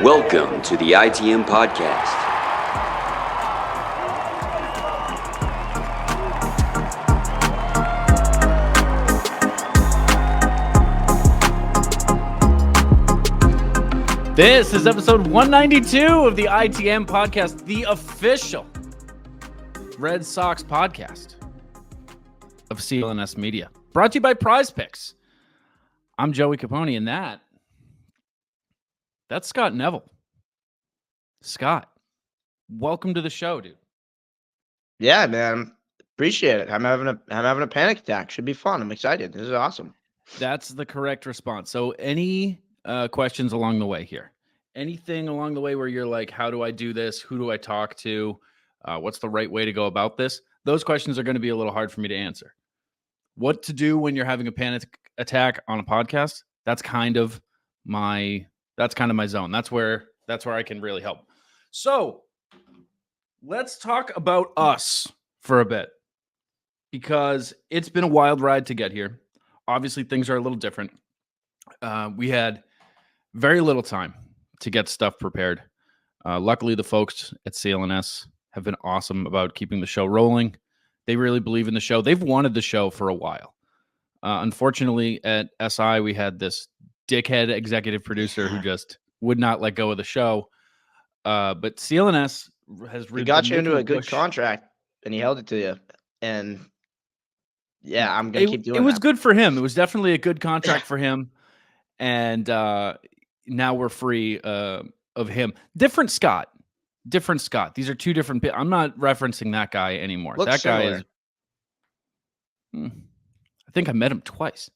Welcome to the ITM Podcast. This is episode 192 of the ITM Podcast, the official Red Sox podcast of CLNS Media. Brought to you by Prize Picks. I'm Joey Capone, and that's Scott Neville. Scott, welcome to the show, dude. Yeah, man. Appreciate it. I'm having a panic attack. Should be fun. I'm excited. This is awesome. That's the correct response. So any questions along the way here? Anything along the way where you're like, how do I do this? Who do I talk to? What's the right way to go about this? Those questions are going to be a little hard for me to answer. What to do when you're having a panic attack on a podcast? That's kind of my zone. That's where I can really help. So let's talk about us for a bit, because it's been a wild ride to get here. Obviously, things are a little different. We had very little time to get stuff prepared. Luckily, the folks at CLNS have been awesome about keeping the show rolling. They really believe in the show. They've wanted the show for a while. Unfortunately, at SI, we had this dickhead executive producer who just would not let go of the show. But CLNS has really got you into a good contract, and he held it to you. And yeah, I'm gonna keep doing it. It was good for him. It was definitely a good contract for him. And now we're free of him. Different Scott. These are two different. I'm not referencing that guy anymore. Looks that guy similar. is. I think I met him twice.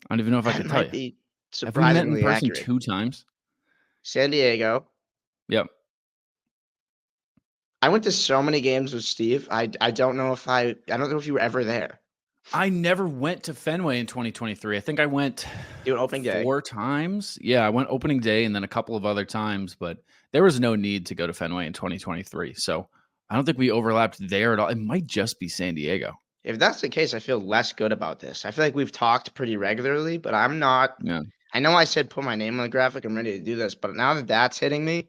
I don't even know if I can tell you. Be Have we met in surprisingly person accurate. 2 times? San Diego. Yep. I went to so many games with Steve. I don't know if you were ever there. I never went to Fenway in 2023. I think I went Opening day 4 times. Yeah, I went opening day and then a couple of other times, but there was no need to go to Fenway in 2023. So I don't think we overlapped there at all. It might just be San Diego. If that's the case, I feel less good about this. I feel like we've talked pretty regularly, but I'm not. Yeah. I know I said put my name on the graphic. I'm ready to do this, but now that that's hitting me,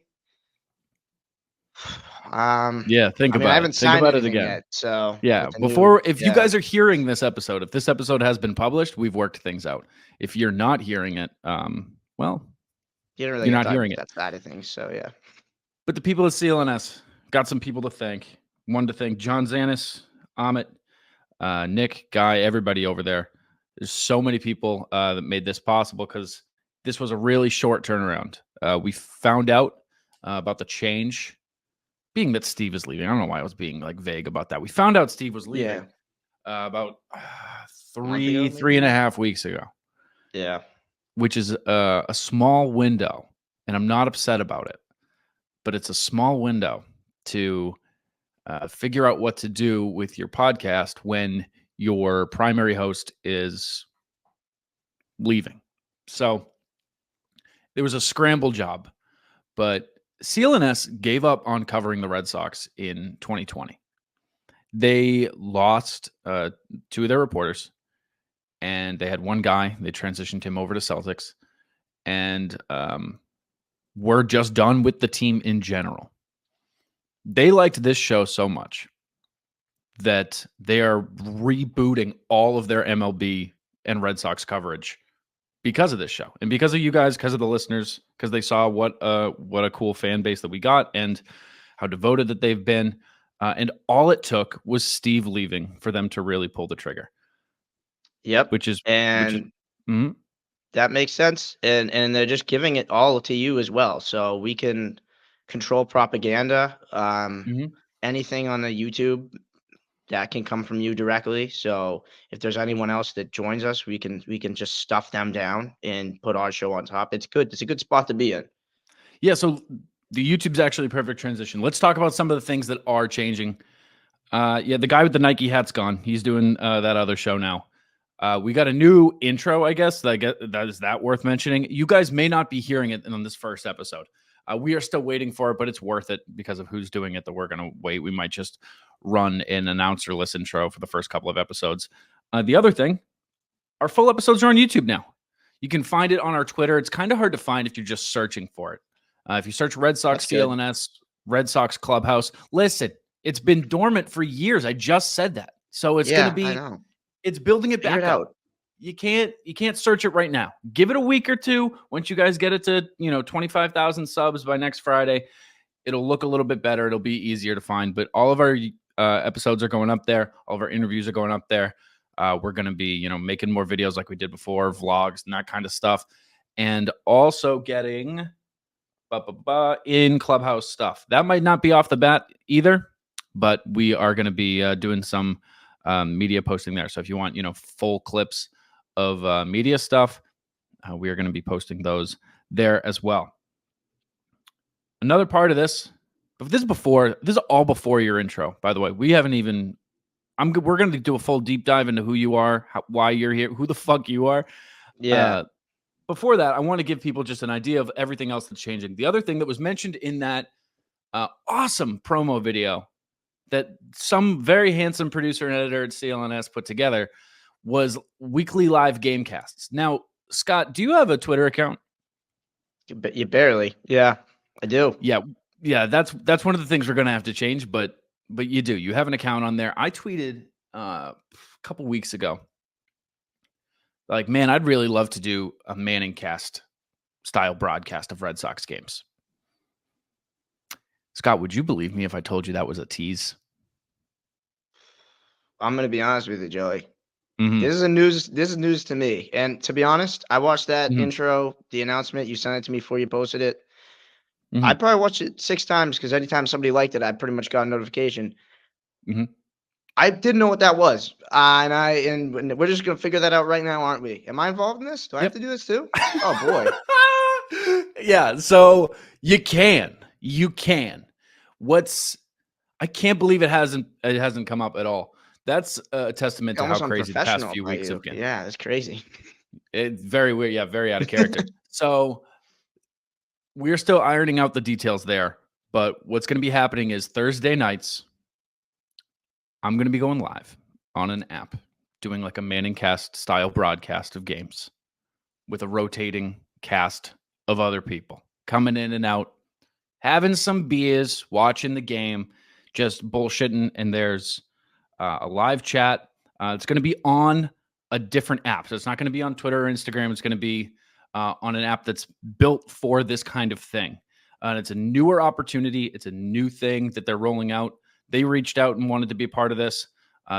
yeah, I haven't signed it again. Yet, so yeah, if you guys are hearing this episode, if this episode has been published, we've worked things out. If you're not hearing it, well, you're not hearing it. That side of things. So yeah. But the people at CLNS got some people to thank. One to thank John Zanis, Amit, Nick, Guy, everybody over there. There's so many people that made this possible, because this was a really short turnaround. We found out about the change, being that Steve is leaving. I don't know why I was being like vague about that. We found out Steve was leaving about 3.5 weeks ago. Yeah. Which is a small window, and I'm not upset about it, but it's a small window to figure out what to do with your podcast when your primary host is leaving. So it was a scramble job, but CLNS gave up on covering the Red Sox in 2020. They lost 2 of their reporters, and they had one guy. They transitioned him over to Celtics, and we're just done with the team in general. They liked this show so much that they are rebooting all of their MLB and Red Sox coverage because of this show, and because of you guys, because of the listeners, because they saw what a cool fan base that we got and how devoted that they've been. And all it took was Steve leaving for them to really pull the trigger. Yep. Which is that makes sense. And they're just giving it all to you as well. So we can control propaganda. Anything on the YouTube that can come from you directly. So if there's anyone else that joins us, we can just stuff them down and put our show on top. It's good. It's a good spot to be in. Yeah. So the YouTube's actually a perfect transition. Let's talk about some of the things that are changing. The guy with the Nike hat's gone. He's doing that other show now. We got a new intro, I guess. Is that worth mentioning? You guys may not be hearing it on this first episode. We are still waiting for it, but it's worth it because of who's doing it that we're going to wait. We might just run an announcer-less intro for the first couple of episodes. The other thing, our full episodes are on YouTube now. You can find it on our Twitter. It's kind of hard to find if you're just searching for it. If you search Red Sox That's good. CLNS, Red Sox Clubhouse, listen, it's been dormant for years. I just said that. So it's going to I be, know. it's building it Figure back it up. out. You can't search it right now. Give it a week or two. Once you guys get it to, 25,000 subs by next Friday, it'll look a little bit better. It'll be easier to find, but all of our episodes are going up there. All of our interviews are going up there. We're going to be, making more videos like we did before, vlogs and that kind of stuff. And also getting in Clubhouse stuff. That might not be off the bat either, but we are going to be doing some media posting there. So if you want, full clips of media stuff, we are going to be posting those there as well. Another part of this, but this is all before your intro, by the way. We haven't even, we're going to do a full deep dive into who you are, why you're here, who the fuck you are. Yeah. Before that, I want to give people just an idea of everything else that's changing. The other thing that was mentioned in that awesome promo video that some very handsome producer and editor at CLNS put together was weekly live game casts. Now, Scott, do you have a Twitter account? You barely. Yeah, I do. Yeah. That's one of the things we're going to have to change, but you do. You have an account on there. I tweeted a couple weeks ago, like, man, I'd really love to do a Manning cast style broadcast of Red Sox games. Scott, would you believe me if I told you that was a tease? I'm going to be honest with you, Joey. Mm-hmm. This is news to me. And to be honest, I watched that intro, the announcement. You sent it to me before you posted it. Mm-hmm. I probably watched it 6 times because anytime somebody liked it, I pretty much got a notification. Mm-hmm. I didn't know what that was. And we're just going to figure that out right now, aren't we? Am I involved in this? Do I have to do this too? Oh, boy. Yeah, so you can. I can't believe it hasn't come up at all. That's a testament to how crazy the past few weeks have been. Yeah, that's crazy. It's very weird. Yeah, very out of character. So we're still ironing out the details there. But what's going to be happening is Thursday nights, I'm going to be going live on an app, doing like a Manning cast style broadcast of games with a rotating cast of other people coming in and out, having some beers, watching the game, just bullshitting. And there's a live chat. It's going to be on a different app. So it's not going to be on Twitter or Instagram. It's going to be on an app that's built for this kind of thing. And it's a newer opportunity. It's a new thing that they're rolling out. They reached out and wanted to be a part of this.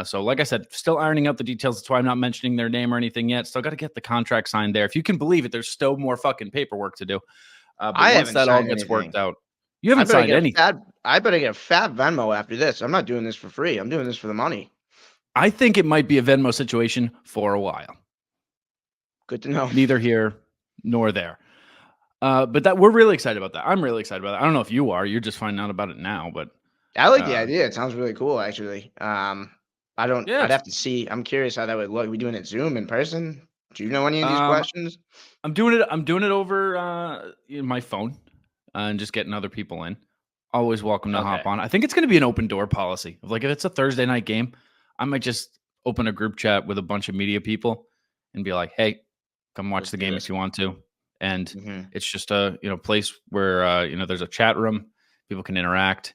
So like I said, still ironing out the details. That's why I'm not mentioning their name or anything yet. Still got to get the contract signed there. If you can believe it, there's still more fucking paperwork to do. But once that all gets worked out, you haven't signed anything. I better get a fat Venmo after this. I'm not doing this for free. I'm doing this for the money. I think it might be a Venmo situation for a while. Good to know. Neither here nor there. But that we're really excited about that. I'm really excited about that. I don't know if you are. You're just finding out about it now, but I like the idea. It sounds really cool, actually. I'd have to see. I'm curious how that would look. Are we doing it Zoom in person? Do you know any of these questions? I'm doing it over my phone and just getting other people in. Always welcome to hop on. I think it's going to be an open door policy. Like if it's a Thursday night game, I might just open a group chat with a bunch of media people and be like, "Hey, come watch the game if you want to." And it's just a place where there's a chat room. People can interact.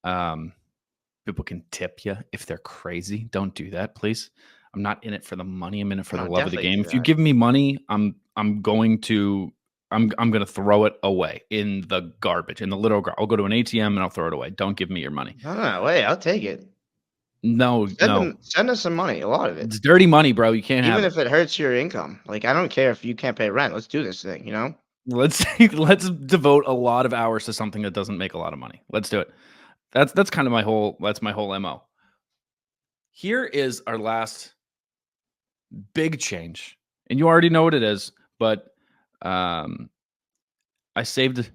People can tip you if they're crazy. Don't do that, please. I'm not in it for the money. I'm in it for the love of the game. If you give me money, I'm going to throw it away in the garbage, in the literal garbage. I'll go to an ATM and I'll throw it away. Don't give me your money. No way. I'll take it. No. Send us some money. A lot of it. It's dirty money, bro. You can't have it. Even if it hurts your income. Like, I don't care if you can't pay rent. Let's do this thing, Let's devote a lot of hours to something that doesn't make a lot of money. Let's do it. That's kind of my whole MO. Here is our last big change. And you already know what it is, but I saved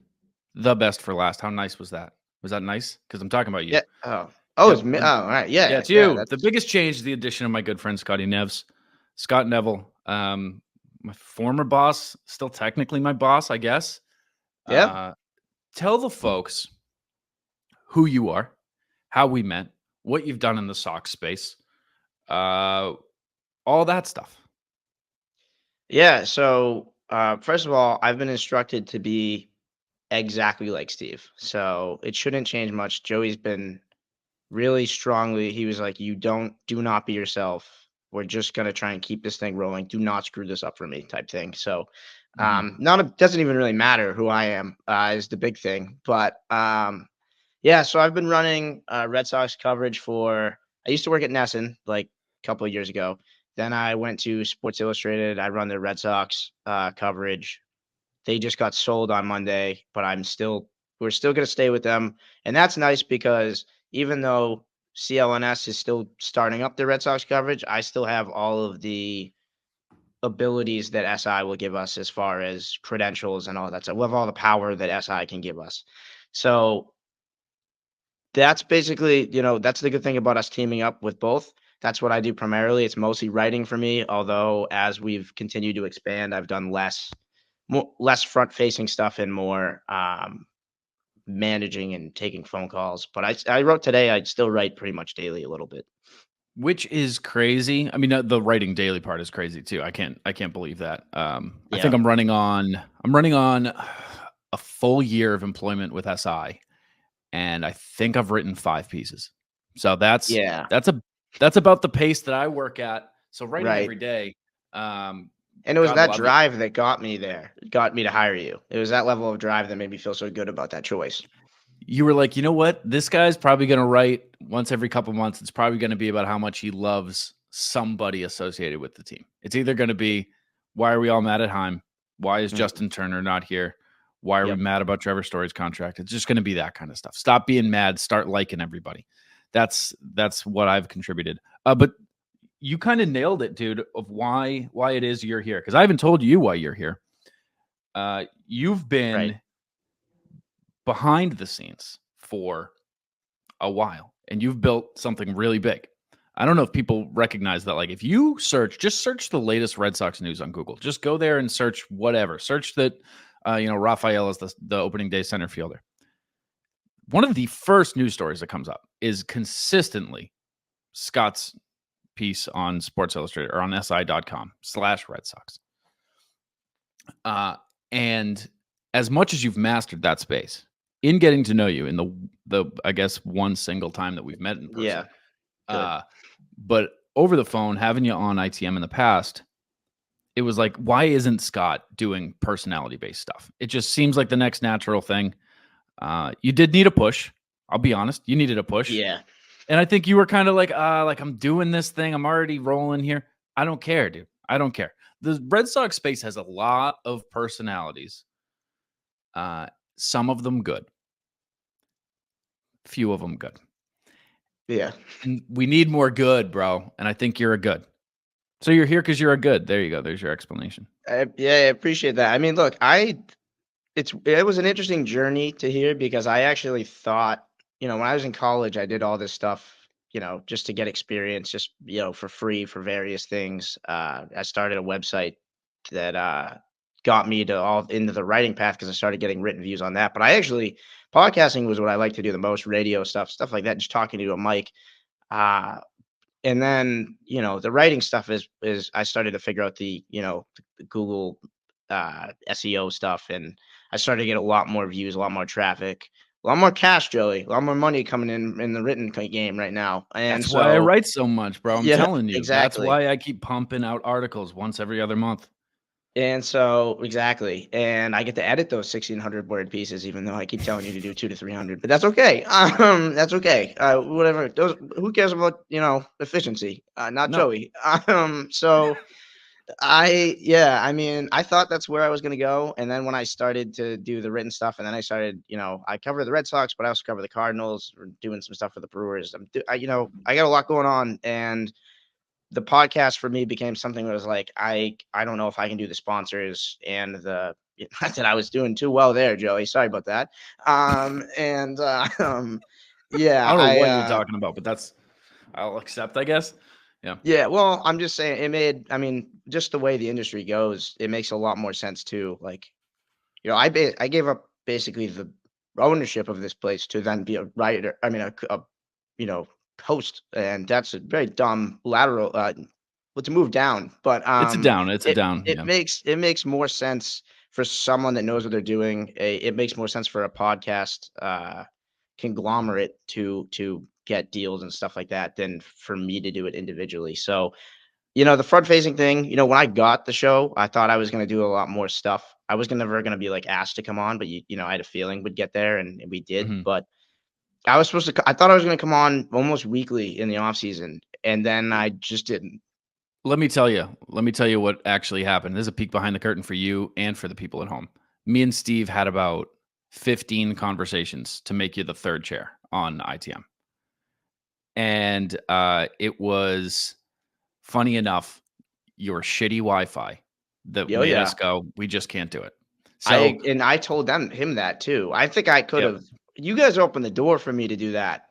the best for last. How nice was that? Was that nice? Because I'm talking about you. Yeah. It's me. Oh, all right. Yeah. Yeah, it's you. The biggest change is the addition of my good friend Scott Neville. My former boss, still technically my boss, I guess. Yeah. Tell the folks who you are, how we met, what you've done in the Sox space, all that stuff. Yeah. So, first of all, I've been instructed to be exactly like Steve. So it shouldn't change much. Joey's been really strongly. He was like, do not be yourself. We're just going to try and keep this thing rolling. Do not screw this up for me type thing. So doesn't even really matter who I am is the big thing. But yeah, so I've been running Red Sox coverage I used to work at Nesson like a couple of years ago. Then I went to Sports Illustrated. I run the Red Sox coverage. They just got sold on Monday, but we're still going to stay with them. And that's nice because even though CLNS is still starting up the Red Sox coverage, I still have all of the abilities that SI will give us as far as credentials and all that stuff. We'll have all the power that SI can give us. So that's basically, that's the good thing about us teaming up with both. That's what I do primarily. It's mostly writing for me, although as we've continued to expand, I've done less front facing stuff and more managing and taking phone calls. But I wrote today. I still write pretty much daily a little bit, which is crazy. I mean, the writing daily part is crazy too. I can't believe that. I think I'm running on a full year of employment with SI, and I think I've written 5 pieces. So that's about the pace that I work at. So writing every day. And it was that drive that got me there, got me to hire you. It was that level of drive that made me feel so good about that choice. You were like, you know what? This guy's probably going to write once every couple months. It's probably going to be about how much he loves somebody associated with the team. It's either going to be, why are we all mad at Heim? Why is Justin Turner not here? Why are we mad about Trevor Story's contract? It's just going to be that kind of stuff. Stop being mad. Start liking everybody. That's what I've contributed. But you kind of nailed it, dude, of why it is you're here. Because I haven't told you why you're here. You've been behind the scenes for a while, and you've built something really big. I don't know if people recognize that. Like, if you just search the latest Red Sox news on Google. Just go there and search whatever. Search that, Rafael is the opening day center fielder. One of the first news stories that comes up is consistently Scott's piece on Sports Illustrated or on si.com/Red Sox. And as much as you've mastered that space in getting to know you in the I guess one single time that we've met in person. But over the phone, having you on ITM in the past, it was like, why isn't Scott doing personality-based stuff? It just seems like the next natural thing. You did need a push. I'll be honest. You needed a push. Yeah. And I think you were kind of like I'm doing this thing. I'm already rolling here. I don't care, dude. I don't care. The Red Sox space has a lot of personalities. Some of them good. Few of them good. Yeah. And we need more good, bro. And I think you're a good. So you're here because you're a good. There you go. There's your explanation. I appreciate that. I mean, look, it was an interesting journey to hear because I actually thought, when I was in college, I did all this stuff, just to get experience, just, for free for various things. I started a website that got me into the writing path because I started getting written views on that. But podcasting was what I like to do the most, radio stuff like that, just talking to a mic. And then, the writing stuff is I started to figure out the Google SEO stuff, and I started to get a lot more views, a lot more traffic, a lot more cash, Joey, a lot more money coming in the written game right now. And that's why I write so much, bro. I'm telling you. Exactly. That's why I keep pumping out articles once every other month. And so, exactly. And I get to edit those 1,600 word pieces, even though I keep telling you to do 200 to 300, but that's okay. That's okay. Whatever. Who cares about, efficiency? Not no. Joey. So I thought that's where I was going to go. And then when I started to do the written stuff, and then I started, I cover the Red Sox, but I also cover the Cardinals. We're doing some stuff for the Brewers. I got a lot going on, and the podcast for me became something that was like, I don't know if I can do the sponsors and not that I was doing too well there, Joey. Sorry about that. Yeah. I don't know what you're talking about, but I'll accept, I guess. Yeah. Yeah. Well, I'm just saying just the way the industry goes, it makes a lot more sense too. Like, I gave up basically the ownership of this place to then be a writer. I mean, host, and that's a very dumb lateral to move down, but it's a down. It makes more sense for someone that knows what they're doing, it makes more sense for a podcast conglomerate to get deals and stuff like that than for me to do it individually. So, the front facing thing, when I got the show, I thought I was going to do a lot more stuff. I was never going to be like asked to come on, but I had a feeling we'd get there, and we did. Mhm. But I thought I was going to come on almost weekly in the off season, and then I just didn't. Let me tell you what actually happened. There's a peek behind the curtain for you and for the people at home. Me and Steve had about 15 conversations to make you the third chair on ITM. And it was funny enough, your shitty Wi-Fi that Oh, made yeah. us go, we just can't do it. So I told him that too. I think I could Yep. have. You guys opened the door for me to do that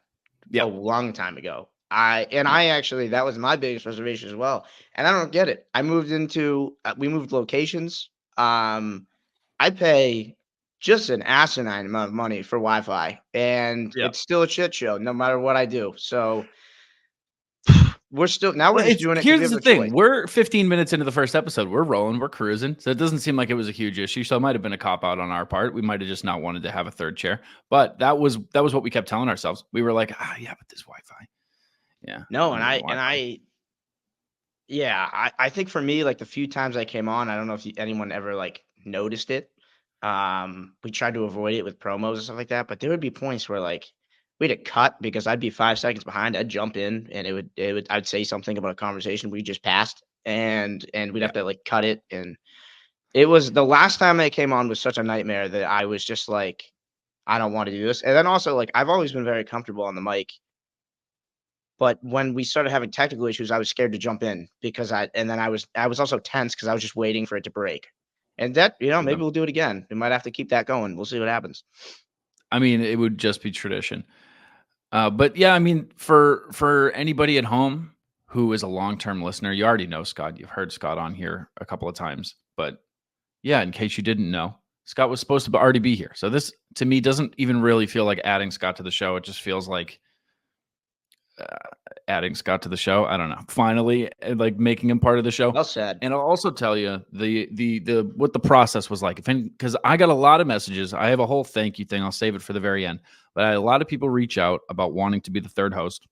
a Yep. long time ago. I actually, that was my biggest reservation as well. And I don't get it. We moved locations. I pay just an asinine amount of money for Wi-Fi, and Yep. it's still a shit show no matter what I do. So we're just doing it Well, 'cause we here's have the no thing. choice. We're 15 minutes into the first episode. We're rolling. We're cruising. So it doesn't seem like it was a huge issue. So it might have been a cop out on our part. We might have just not wanted to have a third chair. But that was what we kept telling ourselves. We were like, yeah, but this Wi-Fi. Yeah. No, I think for me, like the few times I came on, I don't know if anyone ever like noticed it. We tried to avoid it with promos and stuff like that, but there would be points where like we had to cut because I'd be 5 seconds behind. I'd jump in and I'd say something about a conversation we just passed, and we'd have to like cut it. And it was the last time I came on was such a nightmare that I was just like, I don't want to do this. And then also like I've always been very comfortable on the mic. But when we started having technical issues, I was scared to jump in because I was also tense because I was just waiting for it to break. And that, maybe we'll do it again. We might have to keep that going. We'll see what happens. I mean, it would just be tradition. But yeah, I mean, for anybody at home who is a long-term listener, you already know Scott. You've heard Scott on here a couple of times. But yeah, in case you didn't know, Scott was supposed to already be here. So this, to me, doesn't even really feel like adding Scott to the show. It just feels like adding Scott to the show. I don't know. Finally, like making him part of the show. Well said. And I'll also tell you the what the process was like. Because I got a lot of messages. I have a whole thank you thing. I'll save it for the very end. But I had a lot of people reach out about wanting to be the third host.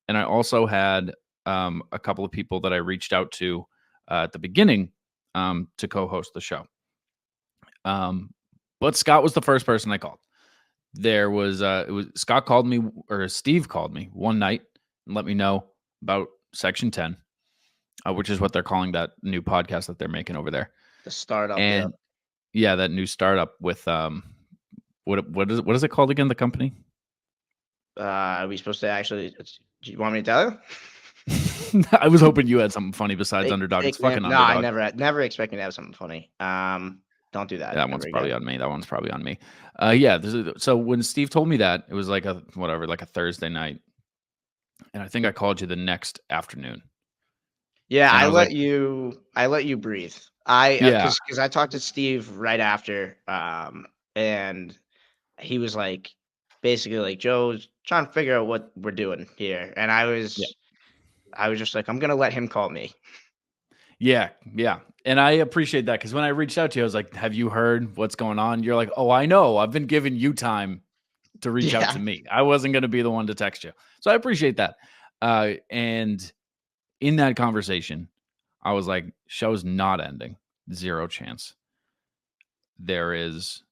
And I also had a couple of people that I reached out to at the beginning to co-host the show. But Scott was the first person I called. There was Scott called me, or Steve called me one night and let me know about Section 10, which is what they're calling that new podcast that they're making over there. The startup. And yeah, that new startup with what is it called again? The company? Are we supposed to actually? Do you want me to tell you? I was hoping you had something funny besides Underdog. It's fucking Underdog. No, I never expect me to have something funny. Don't do that. That one's probably on me. That one's probably on me. Yeah. So when Steve told me that, it was like a Thursday night, and I think I called you the next afternoon. Yeah, I let you breathe. Because I talked to Steve right after, and he was like, basically like, Joe's trying to figure out what we're doing here, and I was just like, I'm gonna let him call me. Yeah. And I appreciate that because when I reached out to you, I was like, have you heard what's going on? You're like, oh, I know. I've been giving you time to reach out to me. I wasn't going to be the one to text you. So I appreciate that. And in that conversation, I was like, show's not ending. Zero chance. There's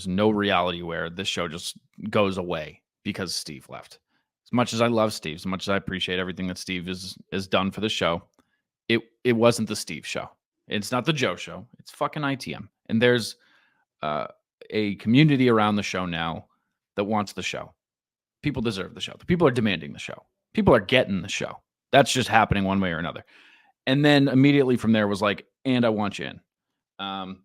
no reality where this show just goes away because Steve left. As much as I love Steve, as much as I appreciate everything that Steve has done for the show, it wasn't the Steve show. It's not the Joe show. It's fucking ITM. And there's a community around the show now that wants the show. People deserve the show. The people are demanding the show. People are getting the show. That's just happening one way or another. And then immediately from there was like, and I want you in. And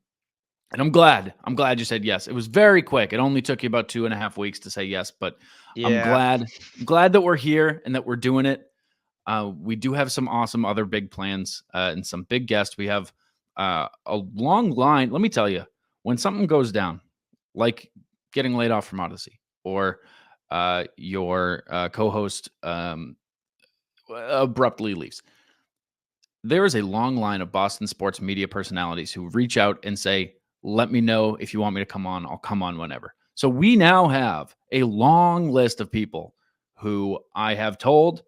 I'm glad you said yes. It was very quick. It only took you about 2.5 weeks to say yes, but I'm glad that we're here and that we're doing it. We do have some awesome other big plans and some big guests. We have a long line. Let me tell you, when something goes down, like getting laid off from Odyssey or your co-host abruptly leaves, there is a long line of Boston sports media personalities who reach out and say, let me know if you want me to come on. I'll come on whenever. So we now have a long list of people who I have told,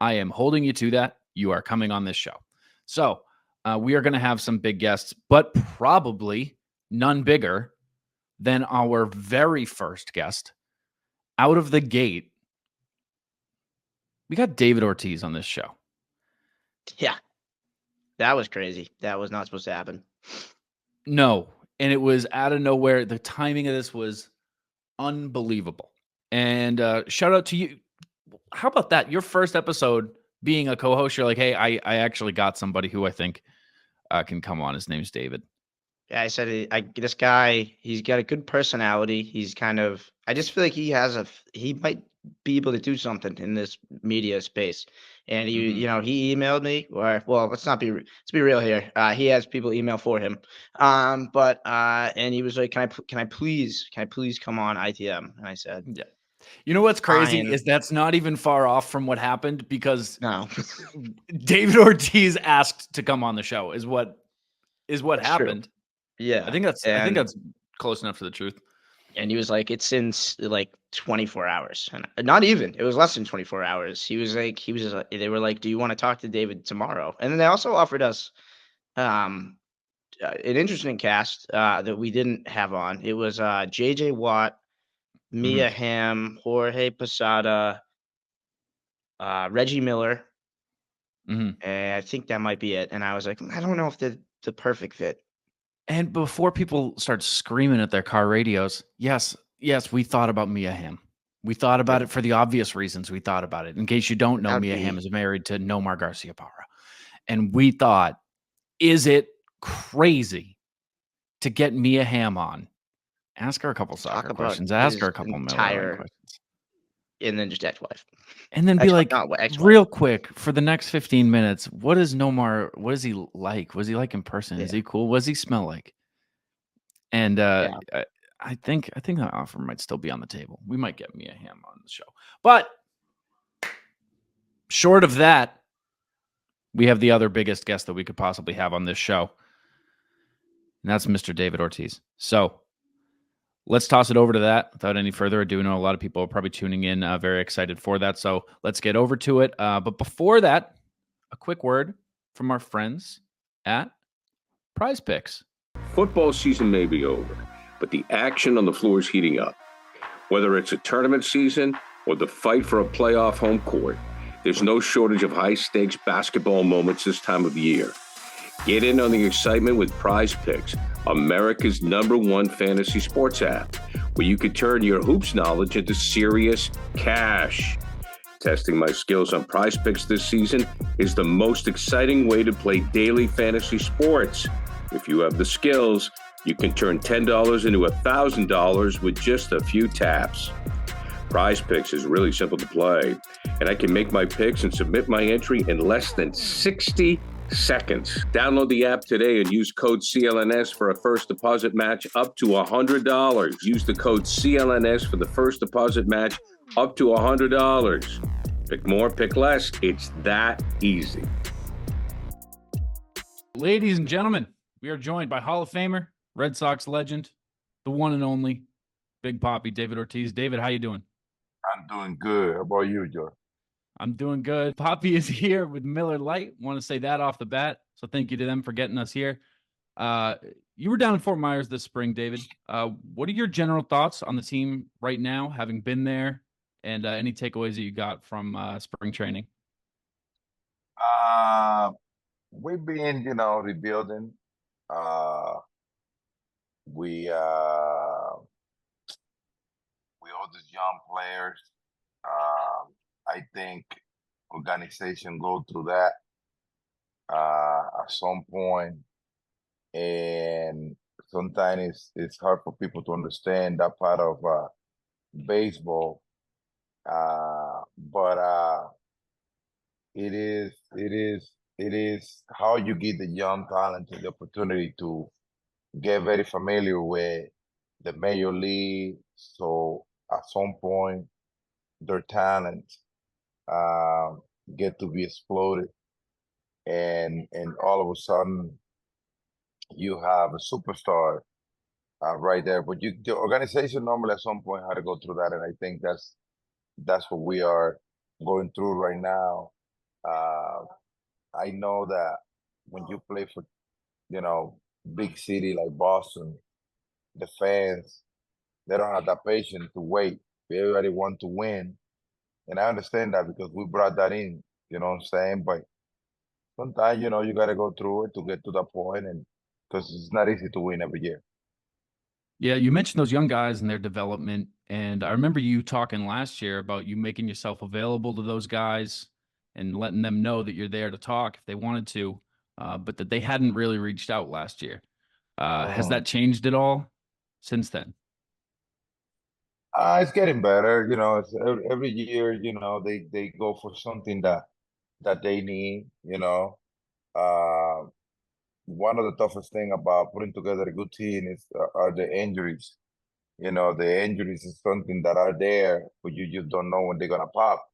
I am holding you to that. You are coming on this show. So we are going to have some big guests, but probably none bigger than our very first guest out of the gate. We got David Ortiz on this show. Yeah. That was crazy. That was not supposed to happen. No. And it was out of nowhere. The timing of this was unbelievable. And shout out to you. How about that? Your first episode being a co-host, you're like, hey, I actually got somebody who I think can come on. His name's David. Yeah, I said this guy, he's got a good personality. He's kind of, I just feel like he might be able to do something in this media space. And he emailed me, or well, let's be real here. He has people email for him. And he was like, can I please come on ITM? And I said, yeah. You know what's crazy fine. is that's not even far off from what happened, because No. David Ortiz asked to come on the show is what That's happened. True. Yeah. I think that's close enough to the truth. And he was like, it's in like 24 hours. And not even, it was less than 24 hours. They were like, do you want to talk to David tomorrow? And then they also offered us an interesting cast that we didn't have on. It was JJ Watt, Mia Hamm, Jorge Posada, Reggie Miller. And I think that might be it. And I was like, I don't know if they're the perfect fit. And before people start screaming at their car radios, yes, we thought about Mia Hamm. We thought about it for the obvious reasons. We thought about it. In case you don't know, Mia Hamm is married to Nomar Garcia-Parra. And we thought, is it crazy to get Mia Hamm on? Ask her a couple soccer questions. Ask her a couple questions. And then just ex-wife. And then be like, real quick, for the next 15 minutes, what is Nomar? What is he like? Was he like in person? Yeah. Is he cool? What does he smell like? And I think that offer might still be on the table. We might get Mia Hamm on the show. But short of that, we have the other biggest guest that we could possibly have on this show. And that's Mr. David Ortiz. So let's toss it over to that without any further ado. I know a lot of people are probably tuning in, very excited for that. So let's get over to it. But before that, a quick word from our friends at Prize Picks. Football season may be over, but the action on the floor is heating up. Whether it's a tournament season or the fight for a playoff home court, there's no shortage of high-stakes basketball moments this time of year. Get in on the excitement with Prize Picks, America's #1 fantasy sports app, where you can turn your hoops knowledge into serious cash. Testing my skills on Prize Picks this season is the most exciting way to play daily fantasy sports. If you have the skills, you can turn $10 into $1,000 with just a few taps. Prize Picks is really simple to play, and I can make my picks and submit my entry in less than 60 seconds. Download the app today and use code CLNS for a first deposit match up to $100. Use the code CLNS for the first deposit match up to $100. Pick more, pick less. It's that easy. Ladies and gentlemen, we are joined by Hall-of-Famer, Red Sox legend, the one and only Big Papi, David Ortiz. David, how you doing? I'm doing good. How about you, Joe? I'm doing good. Papi is here with Miller Lite. Want to say that off the bat. So thank you to them for getting us here. You were down in Fort Myers this spring, David. What are your general thoughts on the team right now, having been there, and any takeaways that you got from spring training? We've been, rebuilding. We all these young players. I think organization go through that at some point, and sometimes it's hard for people to understand that part of baseball. But it is how you give the young talent the opportunity to get very familiar with the major league. So at some point, their talent get to be exploded. and all of a sudden you have a superstar right there. But the organization normally at some point had to go through that, and I think that's what we are going through right now. I know that when you play for, big city like Boston, the fans, they don't have that patience to wait. Everybody want to win. And I understand that because we brought that in, you know what I'm saying? But sometimes, you got to go through it to get to that point, and because it's not easy to win every year. Yeah, you mentioned those young guys and their development, and I remember you talking last year about you making yourself available to those guys and letting them know that you're there to talk if they wanted to, but that they hadn't really reached out last year. Has that changed at all since then? It's getting better. It's every year, they go for something that they need, one of the toughest thing about putting together a good team are the injuries. The injuries is something that are there, but you just don't know when they're gonna pop.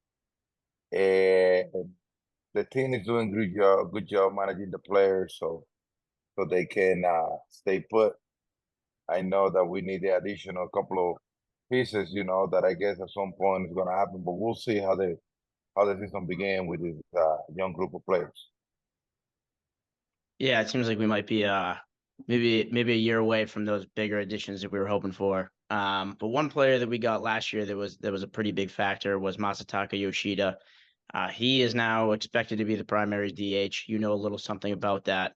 And the team is doing good job managing the players so they can stay put. I know that we need the additional couple of pieces, that I guess at some point is gonna happen, but we'll see how the season began with this young group of players. Yeah, it seems like we might be maybe a year away from those bigger additions that we were hoping for. But one player that we got last year that was a pretty big factor was Masataka Yoshida. He is now expected to be the primary DH. You know a little something about that.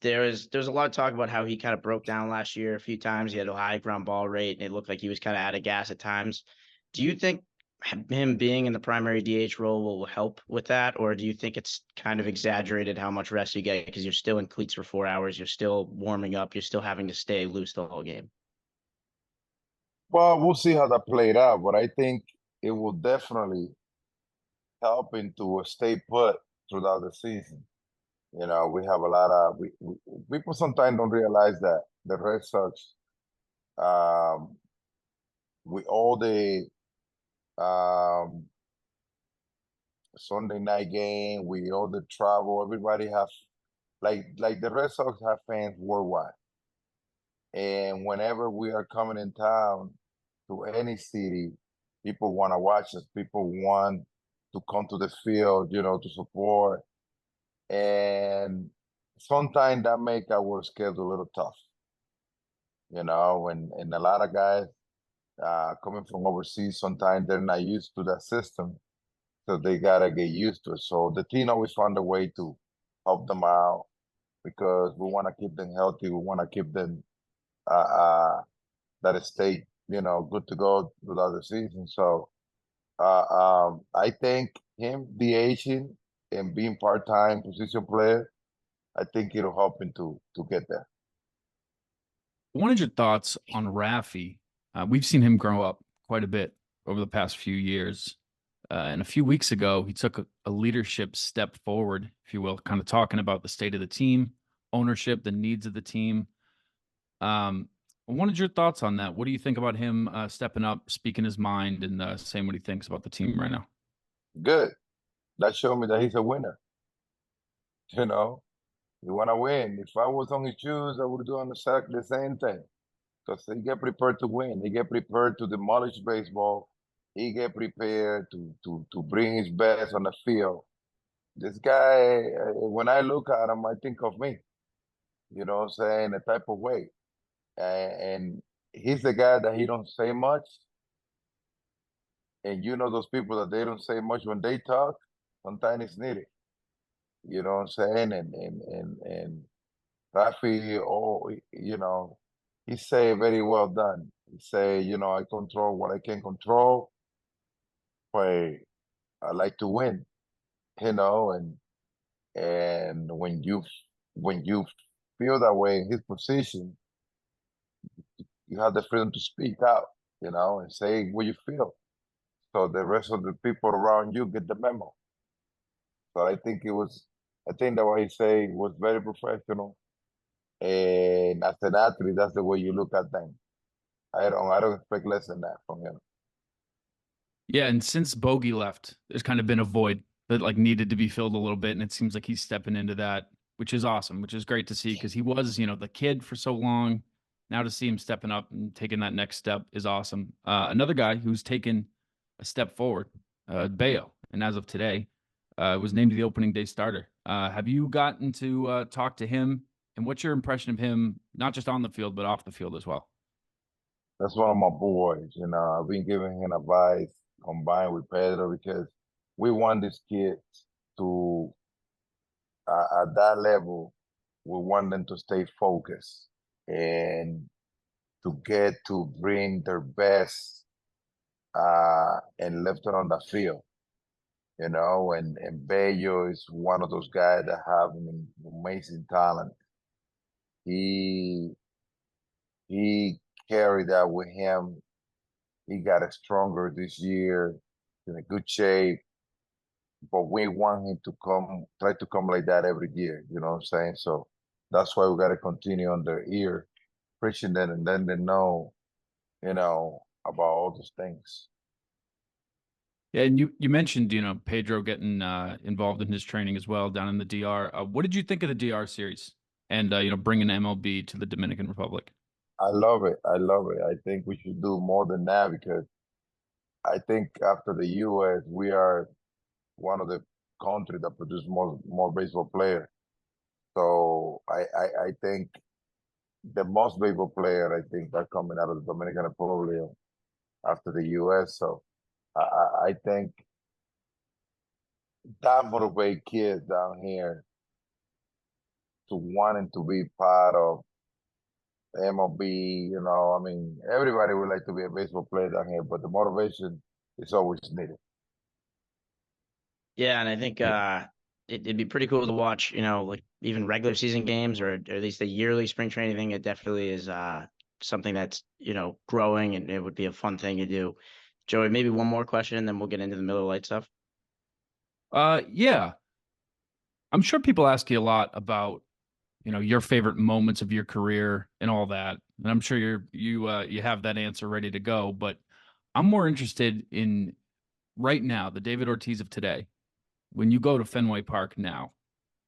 There's a lot of talk about how he kind of broke down last year a few times. He had a high ground ball rate, and it looked like he was kind of out of gas at times. Do you think him being in the primary DH role will help with that, or do you think it's kind of exaggerated how much rest you get because you're still in cleats for 4 hours, you're still warming up, you're still having to stay loose the whole game? Well, we'll see how that played out, but I think it will definitely help into stay put throughout the season. We have a lot of people sometimes don't realize that the Red Sox, we all the Sunday night game, we all the travel, everybody have like the Red Sox have fans worldwide. And whenever we are coming in town to any city, people want to watch us. People want to come to the field, to support. And sometimes that make our schedule a little tough, and a lot of guys coming from overseas, sometimes they're not used to that system, so they gotta get used to it. So the team always found a way to help them out because we want to keep them healthy. We want to keep them that stay, good to go throughout the season. So I think him DHing and being part-time position player, I think it'll help him to get there. I wanted your thoughts on Rafi. We've seen him grow up quite a bit over the past few years. And a few weeks ago, he took a leadership step forward, if you will, kind of talking about the state of the team, ownership, the needs of the team. I wanted your thoughts on that. What do you think about him stepping up, speaking his mind, and saying what he thinks about the team right now? Good. That showed me that he's a winner. You want to win. If I was on his shoes, I would do on exactly the same thing. Because he get prepared to win. He get prepared to demolish baseball. He get prepared to bring his best on the field. This guy, when I look at him, I think of me. You know what I'm saying? A type of way. And he's the guy that he don't say much. And those people that they don't say much when they talk, sometimes it's needed. You know what I'm saying? And Rafi, he say very well done. He say, I control what I can control, but I like to win, and when you feel that way in his position, you have the freedom to speak out, and say what you feel. So the rest of the people around you get the memo. So I think that what he say was very professional. And as an athlete, that's the way you look at things. I don't expect less than that from him. Yeah, and since Bogey left, there's kind of been a void that like needed to be filled a little bit, and it seems like he's stepping into that, which is awesome, which is great to see because he was, the kid for so long. Now to see him stepping up and taking that next step is awesome. Another guy who's taken a step forward, Bello, and as of today, was named the opening day starter. Have you gotten to talk to him, and what's your impression of him, not just on the field, but off the field as well? That's one of my boys. I've been giving him advice combined with Pedro because we want these kids to, at that level, we want them to stay focused and to get to bring their best and left it on the field. And Bello is one of those guys that have an amazing talent. He carried that with him. He got stronger this year, in a good shape. But we want him to try to come like that every year. You know what I'm saying? So that's why we got to continue on their ear, preaching them, and then they know, about all those things. Yeah, and you mentioned, Pedro getting involved in his training as well down in the DR. What did you think of the DR series and, bringing MLB to the Dominican Republic? I love it. I think we should do more than that because I think after the U.S., we are one of the countries that produce more baseball players. So I think the most baseball player, I think, are coming out of the Dominican Republic after the U.S. So I think that motivate kids down here to wanting to be part of MLB. Everybody would like to be a baseball player down here, but the motivation is always needed. Yeah, and I think it'd be pretty cool to watch, like even regular season games or at least the yearly spring training thing. It definitely is something that's, growing, and it would be a fun thing to do. Joey, maybe one more question and then we'll get into the Miller Lite stuff. Yeah. I'm sure people ask you a lot about, your favorite moments of your career and all that. And I'm sure you have that answer ready to go, but I'm more interested in right now, the David Ortiz of today. When you go to Fenway Park now,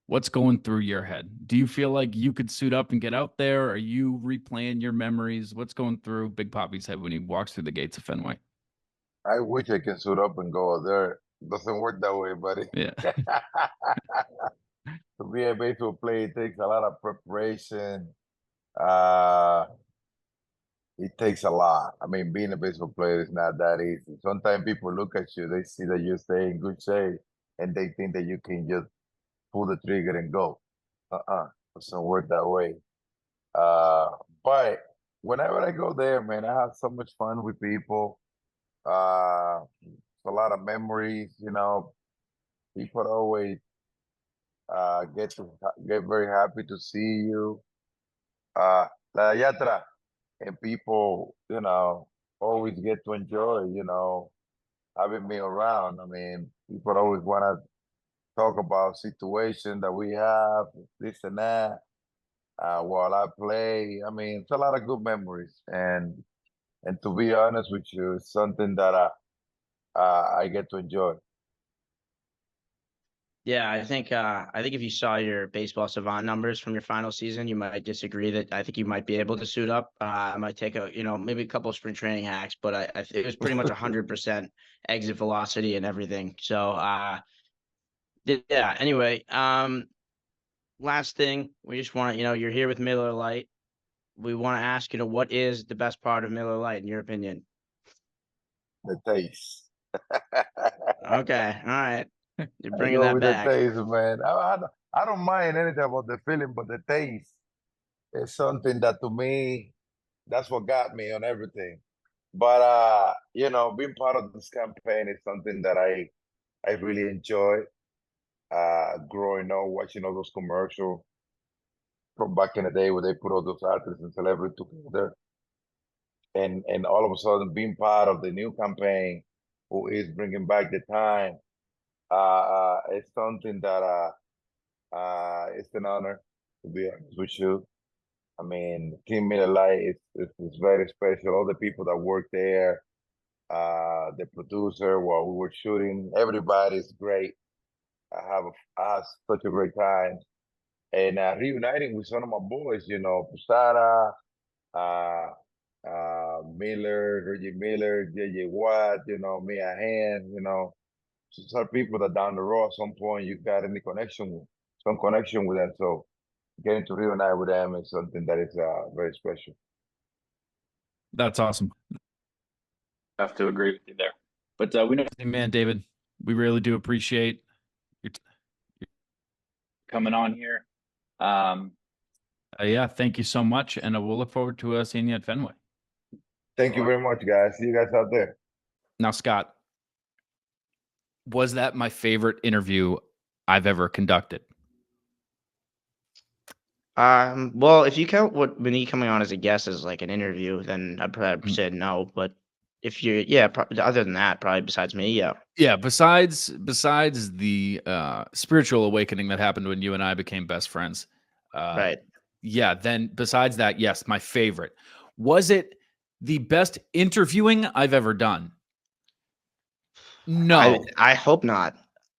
what's going through your head? Do you feel like you could suit up and get out there? Are you replaying your memories? What's going through Big Poppy's head when he walks through the gates of Fenway? I wish I can suit up and go out there. Doesn't work that way, buddy. Yeah. To be a baseball player, it takes a lot of preparation. It takes a lot. Being a baseball player is not that easy. Sometimes people look at you, they see that you stay in good shape, and they think that you can just pull the trigger and go. Doesn't work that way. But whenever I go there, man, I have so much fun with people. A lot of memories, people always get very happy to see you. La Yatra, and people, always get to enjoy, having me around. People always want to talk about situation that we have, this and that, while I play. It's a lot of good memories, and to be honest with you, it's something that I get to enjoy. Yeah, I think if you saw your baseball savant numbers from your final season, you might disagree that I think you might be able to suit up. I might take maybe a couple of spring training hacks, but it was pretty much 100% exit velocity and everything. So yeah. Anyway, last thing, we just want to, you're here with Miller Lite. We want to ask, what is the best part of Miller Lite in your opinion? The taste. Okay, all right. You're bringing that back. The taste, man. I don't mind anything about the feeling, but the taste is something that, to me, that's what got me on everything. But being part of this campaign is something that I really enjoy. Growing up, watching all those commercials from back in the day where they put all those artists and celebrities together, and all of a sudden being part of the new campaign, who is bringing back the time. It's something that it's an honor, to be honest with you. Team Miller Lite is very special. All the people that work there, the producer while we were shooting, everybody's great. I have such a great time. And reuniting with some of my boys, Posada, uh, Miller, Reggie Miller, JJ Watt, Mia Hand, some people that down the road at some point you got some connection with them. So getting to reunite with them is something that is very special. That's awesome. I have to agree with you there. But we know, man, David, we really do appreciate your coming on here. Yeah, thank you so much, and we'll look forward to seeing you at Fenway. Thank you very much, guys. See you guys out there. Now, Scott, was that my favorite interview I've ever conducted? Well, if you count what me coming on as a guest as like an interview, then I'd probably say no. But if you, other than that, probably besides me, yeah. Yeah, besides the spiritual awakening that happened when you and I became best friends. Right. Yeah, then besides that, yes, my favorite. Was it the best interviewing I've ever done? No. I hope not.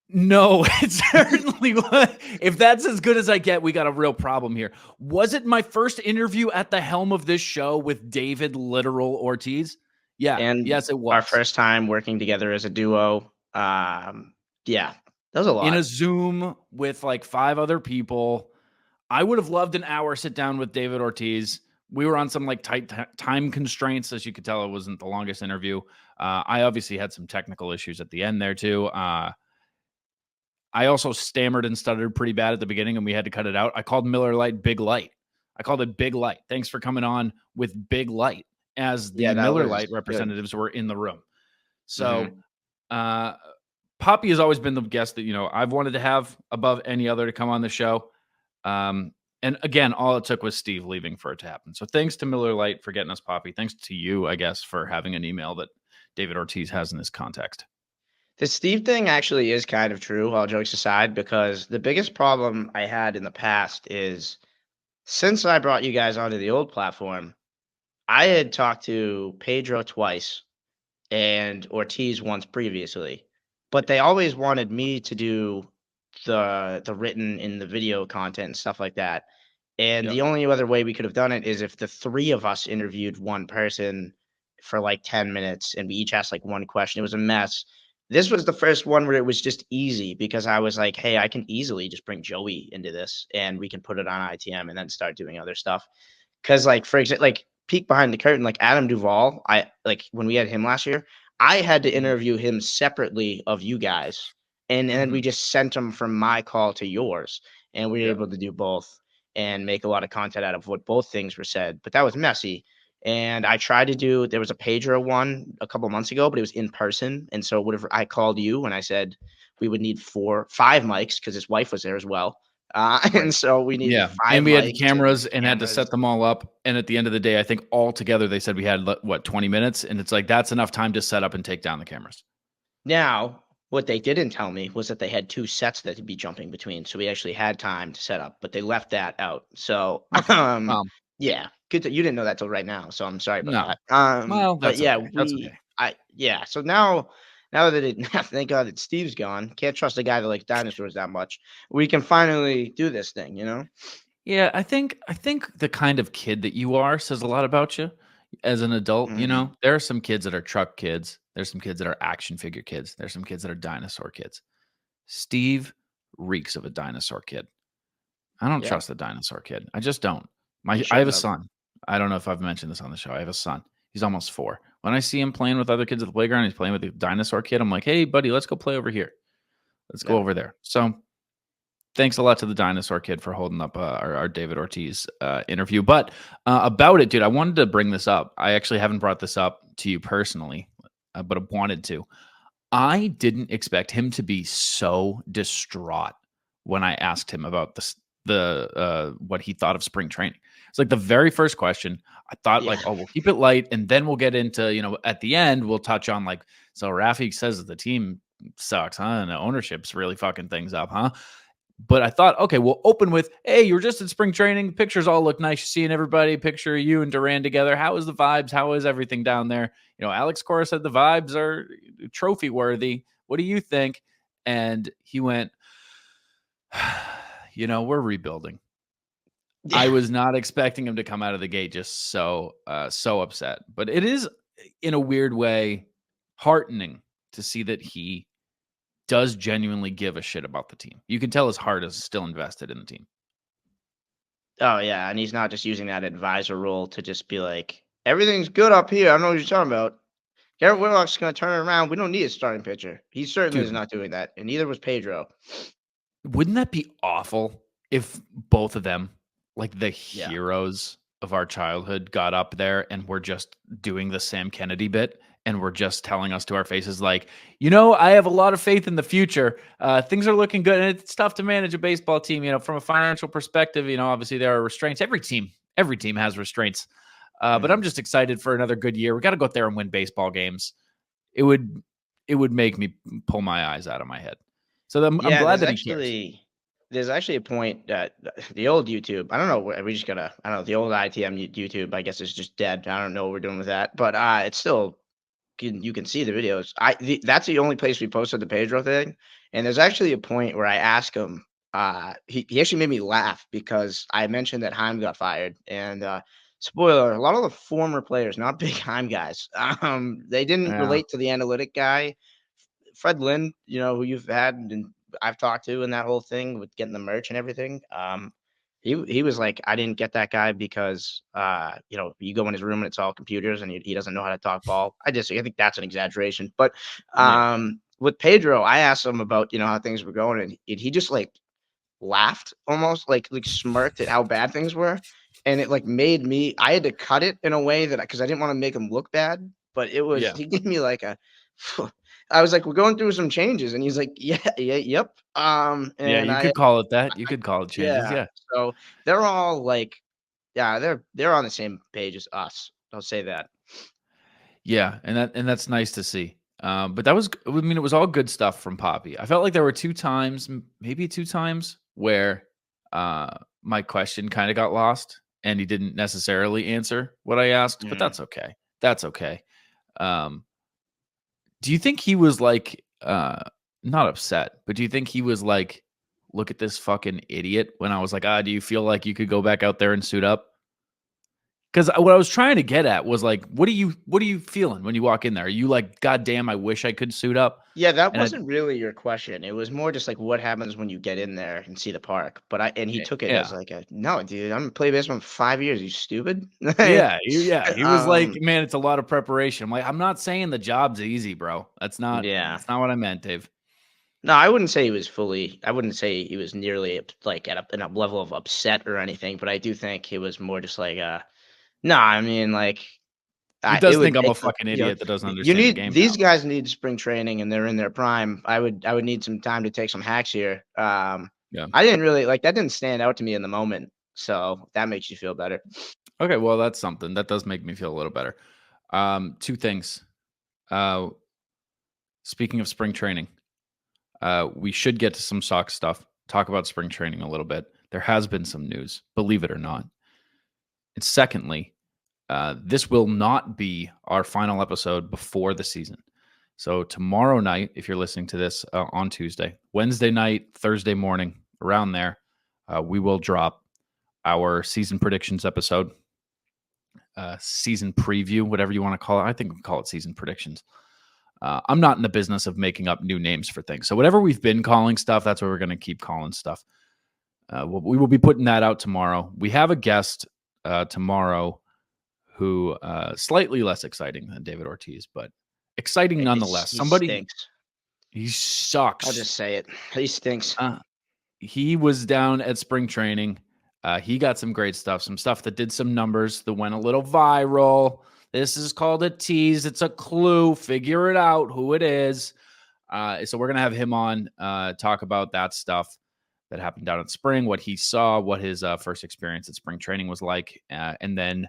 No, it certainly was. If that's as good as I get, we got a real problem here. Was it my first interview at the helm of this show with David Literal Ortiz? Yeah, and yes, it was. Our first time working together as a duo. Yeah, that was a lot. In a Zoom with like 5 other people. I would have loved an hour sit down with David Ortiz. We were on some like tight time constraints. As you could tell, it wasn't the longest interview. I obviously had some technical issues at the end there too. I also stammered and stuttered pretty bad at the beginning, and we had to cut it out. I called Miller Lite Big Light. I called it Big Light. Thanks for coming on with Big Light, as the Miller Lite representatives were in the room. So Poppy has always been the guest that, I've wanted to have above any other to come on the show. And again, all it took was Steve leaving for it to happen. So thanks to Miller Lite for getting us Poppy. Thanks to you, I guess, for having an email that David Ortiz has in his context. The Steve thing actually is kind of true, all jokes aside, because the biggest problem I had in the past is since I brought you guys onto the old platform, I had talked to Pedro twice and Ortiz once previously, but they always wanted me to do the written in the video content and stuff like that. And the only other way we could have done it is if the 3 of us interviewed one person for like 10 minutes and we each asked like one question. It was a mess. This was the first one where it was just easy because I was like, hey, I can easily just bring Joey into this and we can put it on ITM and then start doing other stuff. Because like, for example, like peek behind the curtain, like Adam Duvall, when we had him last year, I had to interview him separately of you guys. And then we just sent him from my call to yours. And we were able to do both and make a lot of content out of what both things were said. But that was messy. And I tried to do, there was a Pedro one a couple months ago, but it was in person. And so whatever, I called you and I said we would need 5 mics because his wife was there as well. And so we needed 5 and we mics had cameras and had to set them all up. And at the end of the day, I think all together they said we had 20 minutes. And it's like, that's enough time to set up and take down the cameras. Now, what they didn't tell me was that they had 2 sets that would be jumping between. So we actually had time to set up, but they left that out. So, yeah, good. You didn't know that till right now. So I'm sorry about that. Well, that's but yeah, okay. That's okay. So now that thank God that Steve's gone, can't trust a guy that likes dinosaurs that much. We can finally do this thing, Yeah, I think the kind of kid that you are says a lot about you as an adult. There are some kids that are truck kids. There's some kids that are action figure kids. There's some kids that are dinosaur kids. Steve reeks of a dinosaur kid. I don't trust the dinosaur kid. I just don't. I have a son. I don't know if I've mentioned this on the show. I have a son. He's almost 4. When I see him playing with other kids at the playground, he's playing with a dinosaur kid. I'm like, hey, buddy, let's go play over here. Let's go over there. So thanks a lot to the dinosaur kid for holding up our David Ortiz interview. But about it, dude, I wanted to bring this up. I actually haven't brought this up to you personally, but I wanted to. I didn't expect him to be so distraught when I asked him about the what he thought of spring training. It's like the very first question. I thought we'll keep it light, and then we'll get into, at the end, we'll touch on so Rafi says that the team sucks, huh? And the ownership's really fucking things up, huh? But I thought, okay, we'll open with, hey, you were just at spring training. Pictures all look nice. Seeing everybody, picture you and Duran together. How is the vibes? How is everything down there? Alex Cora said the vibes are trophy worthy. What do you think? And he went, We're rebuilding. Yeah. I was not expecting him to come out of the gate just so upset. But it is, in a weird way, heartening to see that he does genuinely give a shit about the team. You can tell his heart is still invested in the team. Oh, yeah, and he's not just using that advisor role to just be like, everything's good up here. I don't know what you're talking about. Garrett Whitlock's going to turn it around. We don't need a starting pitcher. He certainly is not doing that, and neither was Pedro. Wouldn't that be awful if both of them, like the heroes of our childhood, got up there and were just doing the Sam Kennedy bit and were just telling us to our faces like, I have a lot of faith in the future. Things are looking good, and it's tough to manage a baseball team, from a financial perspective. Obviously there are restraints. Every team has restraints. But I'm just excited for another good year. We got to go out there and win baseball games. It would make me pull my eyes out of my head. So I'm glad that he cares. There's actually a point that the old YouTube, I don't know, the old ITM YouTube, I guess, is just dead. I don't know what we're doing with that, but it's still, you can see the videos. That's the only place we posted the Pedro thing. And there's actually a point where I asked him, he actually made me laugh because I mentioned that Heim got fired, and spoiler, a lot of the former players, not big Heim guys, they didn't relate to the analytic guy. Fred Lynn, who you've had and I've talked to in that whole thing with getting the merch and everything. He was like, I didn't get that guy because, you go in his room and it's all computers and he doesn't know how to talk ball. I think that's an exaggeration. But with Pedro, I asked him about, how things were going, and he just like laughed, almost like smirked at how bad things were. And it like made me, I had to cut it in a way that, because I didn't want to make him look bad, but it was, he gave me like I was like, we're going through some changes. And he's like, yep. And you could call it that. You could call it changes. Yeah. So they're all like, they're on the same page as us. I'll say that. Yeah. And that's nice to see. But that was, it was all good stuff from Poppy. I felt like there were maybe two times where my question kind of got lost and he didn't necessarily answer what I asked, but that's okay. That's okay. Do you think he was like, not upset, but do you think he was like, look at this fucking idiot when I was like, do you feel like you could go back out there and suit up? Because what I was trying to get at was like, what are you feeling when you walk in there? Are you like, God damn, I wish I could suit up? Yeah, that wasn't really your question. It was more just like, what happens when you get in there and see the park? But he took it as like, no, dude, I'm gonna play baseball for 5 years. Are you stupid? Yeah. He was like, man, it's a lot of preparation. I'm like, I'm not saying the job's easy, bro. That's not what I meant, Dave. No, I wouldn't say he was nearly like at a level of upset or anything, but I do think he was more just like, no, I mean, like, he does think I'm a fucking idiot that doesn't understand the game. These guys need spring training and they're in their prime. I would need some time to take some hacks here. I didn't really like that. Didn't stand out to me in the moment, so that makes you feel better. Okay, well, that's something that does make me feel a little better. Two things. Speaking of spring training, we should get to some Sox stuff. Talk about spring training a little bit. There has been some news, believe it or not. And secondly, this will not be our final episode before the season. So tomorrow night, if you're listening to this on Tuesday, Wednesday night, Thursday morning, around there, we will drop our season predictions episode, season preview, whatever you want to call it. I think we call it season predictions. I'm not in the business of making up new names for things. So whatever we've been calling stuff, that's what we're going to keep calling stuff. We will be putting that out tomorrow. We have a guest tomorrow who slightly less exciting than David Ortiz, but exciting nonetheless. He stinks. He sucks. I'll just say it. He stinks. He was down at spring training. He got some great stuff, some stuff that did some numbers that went a little viral. This is called a tease. It's a clue. Figure it out who it is. So we're going to have him on, talk about that stuff that happened down in spring, what he saw, what his first experience at spring training was like. And then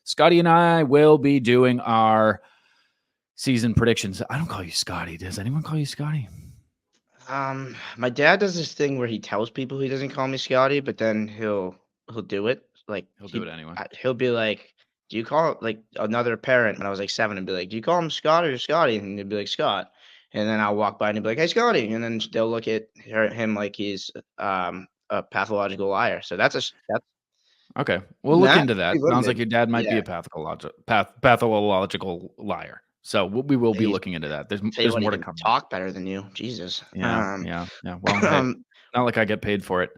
Scotty and I will be doing our season predictions. I don't call you Scotty. Does anyone call you Scotty? My dad does this thing where he tells people he doesn't call me Scotty, but then he'll do it. Like he'll do it anyway. He'll be like, do you call it like another parent when I was like 7 and be like, do you call him Scott or Scotty? And he'd be like, Scott. And then I'll walk by and he'll be like, "Hey, Scotty," and then they'll look at him like he's a pathological liar. So that's Okay, we'll look into that. pretty Sounds like limited. your dad might be Yeah. a pathological liar. So we will be He's looking into that. tell you There's what, he more to can come. talk better than you. Jesus. Yeah. Well, hey, not like I get paid for it.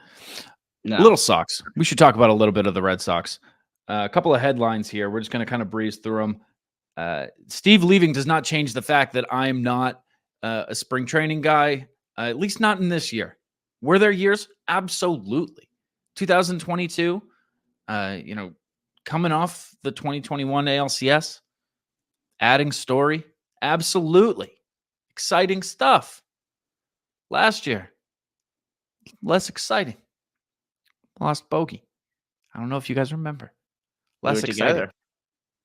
No. Little Sox. We should talk about a little bit of the Red Sox. A couple of headlines here. We're just going to kind of breeze through them. Steve leaving does not change the fact that I'm not a spring training guy, at least not in this year. Were there years? Absolutely. 2022, coming off the 2021 ALCS, adding Story, absolutely. Exciting stuff. Last year, less exciting. Lost Bogey. I don't know if you guys remember. Less exciting. Together.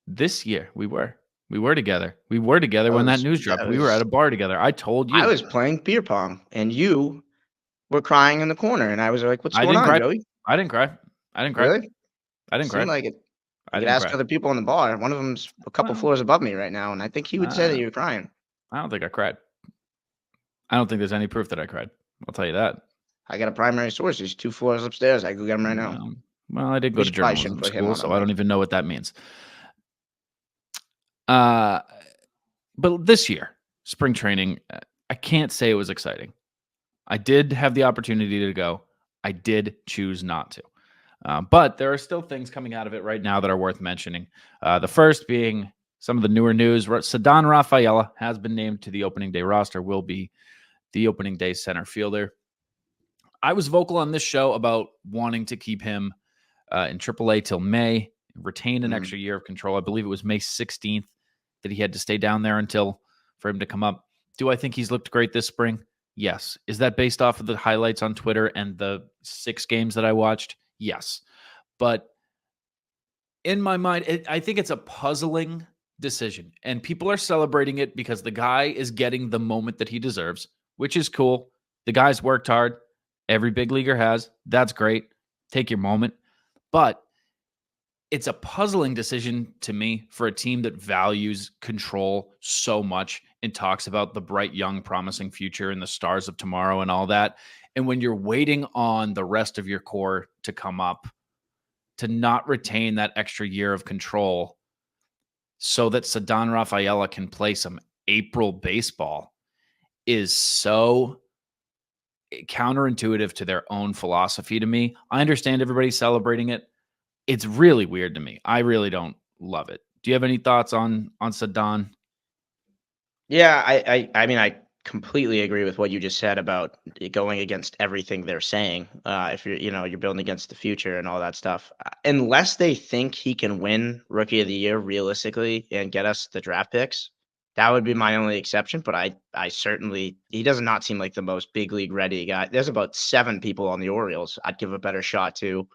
This year, we were together. We were together when that news dropped. We were at a bar together. I told you. I was playing beer pong, and you were crying in the corner, and I was like, "What's going on, cry. Joey?" I didn't cry. Really? I didn't cry. Seemed like it. I You could didn't ask cry. other people in the bar. One of them's a couple floors above me right now, and I think he would say that you were crying. I don't think I cried. I don't think there's any proof that I cried. I'll tell you that. I got a primary source. He's 2 floors upstairs. I go get him right now. Well, I did go We to probably journalism shouldn't put him school, on so the I don't even know what that means. But this year, spring training, I can't say it was exciting. I did have the opportunity to go. I did choose not to. But there are still things coming out of it right now that are worth mentioning. The first being some of the newer news. Ceddanne Rafaela has been named to the opening day roster, will be the opening day center fielder. I was vocal on this show about wanting to keep him in AAA till May, retain an extra year of control. I believe it was May 16th that he had to stay down there until for him to come up. Do I think he's looked great this spring? Yes. Is that based off of the highlights on Twitter and the 6 games that I watched? Yes. But in my mind, I think it's a puzzling decision. And people are celebrating it because the guy is getting the moment that he deserves, which is cool. The guy's worked hard. Every big leaguer has. That's great. Take your moment. But it's a puzzling decision to me for a team that values control so much and talks about the bright, young, promising future and the stars of tomorrow and all that. And when you're waiting on the rest of your core to come up, to not retain that extra year of control so that Ceddanne Rafaela can play some April baseball is so counterintuitive to their own philosophy to me. I understand everybody's celebrating it. It's really weird to me. I really don't love it. Do you have any thoughts on Ceddanne? Yeah, I mean, I completely agree with what you just said about going against everything they're saying. If you're building against the future and all that stuff, unless they think he can win Rookie of the Year realistically and get us the draft picks, that would be my only exception. But I certainly, he does not seem like the most big league ready guy. There's about 7 people on the Orioles I'd give a better shot to.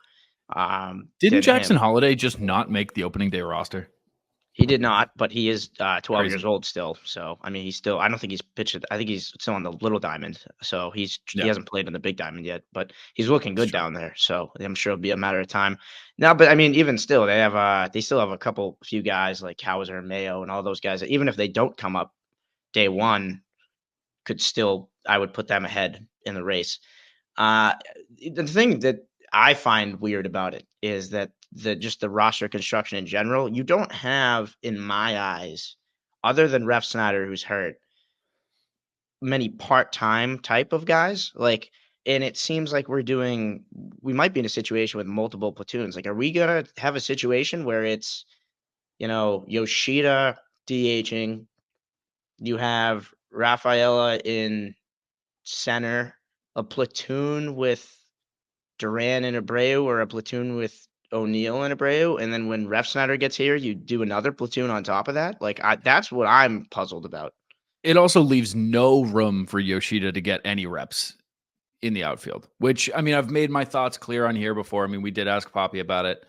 Didn't Jackson Holiday just not make the opening day roster? He did not, but he is 12 years old still. So, I mean, he's still, I don't think he's pitched. I think he's still on the little diamond. So he hasn't played in the big diamond yet, but he's looking good down there. So I'm sure it'll be a matter of time. Now, but I mean, even still, they still have a few guys like Hauser and Mayo and all those guys that even if they don't come up day one, I would put them ahead in the race. The thing that I find weird about it is that the roster construction in general, you don't have, in my eyes, other than Ref Snyder, who's hurt, many part-time type of guys. Like, and it seems like we might be in a situation with multiple platoons. Like, are we going to have a situation where it's, Yoshida DHing, you have Rafaela in center, a platoon with Duran and Abreu, or a platoon with O'Neill and Abreu, and then when Ref Snyder gets here, you do another platoon on top of that? Like, that's what I'm puzzled about. It also leaves no room for Yoshida to get any reps in the outfield, which, I mean, I've made my thoughts clear on here before. I mean, we did ask Poppy about it.